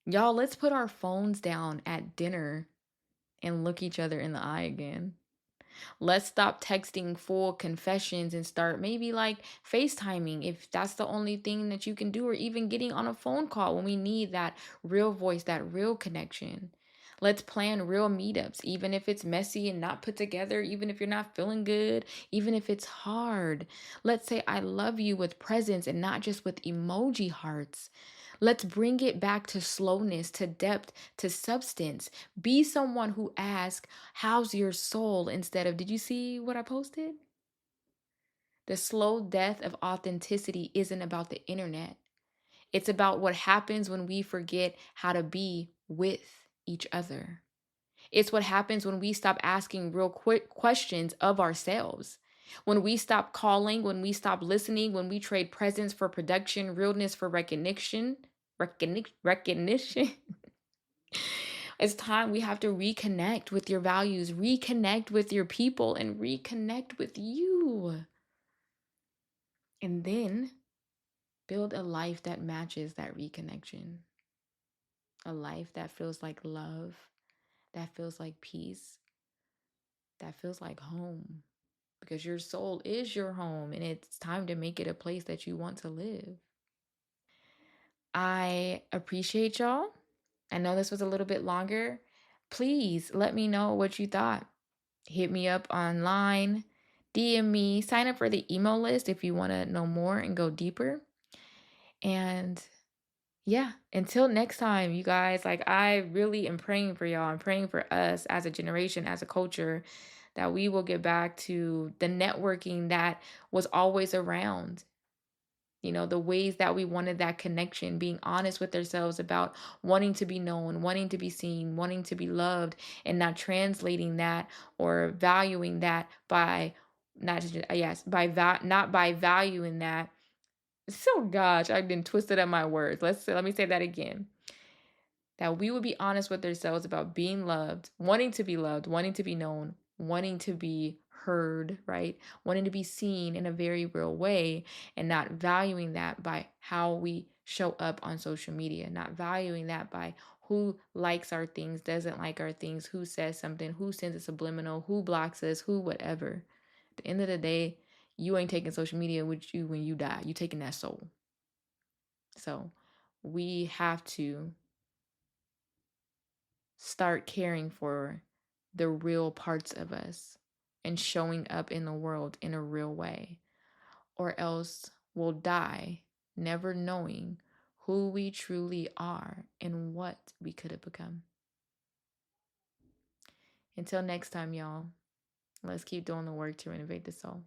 Y'all, let's put our phones down at dinner and look each other in the eye again. Let's stop texting full confessions and start maybe like FaceTiming if that's the only thing that you can do, or even getting on a phone call when we need that real voice, that real connection. Let's plan real meetups, even if it's messy and not put together, even if you're not feeling good, even if it's hard. Let's say I love you with presence and not just with emoji hearts. Let's bring it back to slowness, to depth, to substance. Be someone who asks, how's your soul? Instead of, did you see what I posted? The slow death of authenticity isn't about the internet. It's about what happens when we forget how to be with each other. It's what happens when we stop asking real quick questions of ourselves. When we stop calling, when we stop listening, when we trade presence for production, realness for recognition. It's time we have to reconnect with your values, reconnect with your people, and reconnect with you. And then build a life that matches that reconnection. A life that feels like love, that feels like peace, that feels like home. Because your soul is your home, and it's time to make it a place that you want to live. I appreciate y'all. I know this was a little bit longer. Please let me know what you thought. Hit me up online, DM me, sign up for the email list if you want to know more and go deeper. And yeah, until next time, you guys, like I really am praying for y'all. I'm praying for us as a generation, as a culture, that we will get back to the networking that was always around. You know, the ways that we wanted that connection, being honest with ourselves about wanting to be known, wanting to be seen, wanting to be loved, and not translating that or valuing that by not just, yes, not by valuing that. So gosh, I've been twisted up my words. Let me say that again. That we would be honest with ourselves about being loved, wanting to be known, wanting to be heard, right? Wanting to be seen in a very real way, and not valuing that by how we show up on social media, not valuing that by who likes our things, doesn't like our things, who says something, who sends a subliminal, who blocks us, who whatever. At the end of the day, you ain't taking social media with you when you die. You taking that soul. So we have to start caring for the real parts of us and showing up in the world in a real way, or else we'll die never knowing who we truly are and what we could have become. Until next time, y'all, let's keep doing the work to renovate the soul.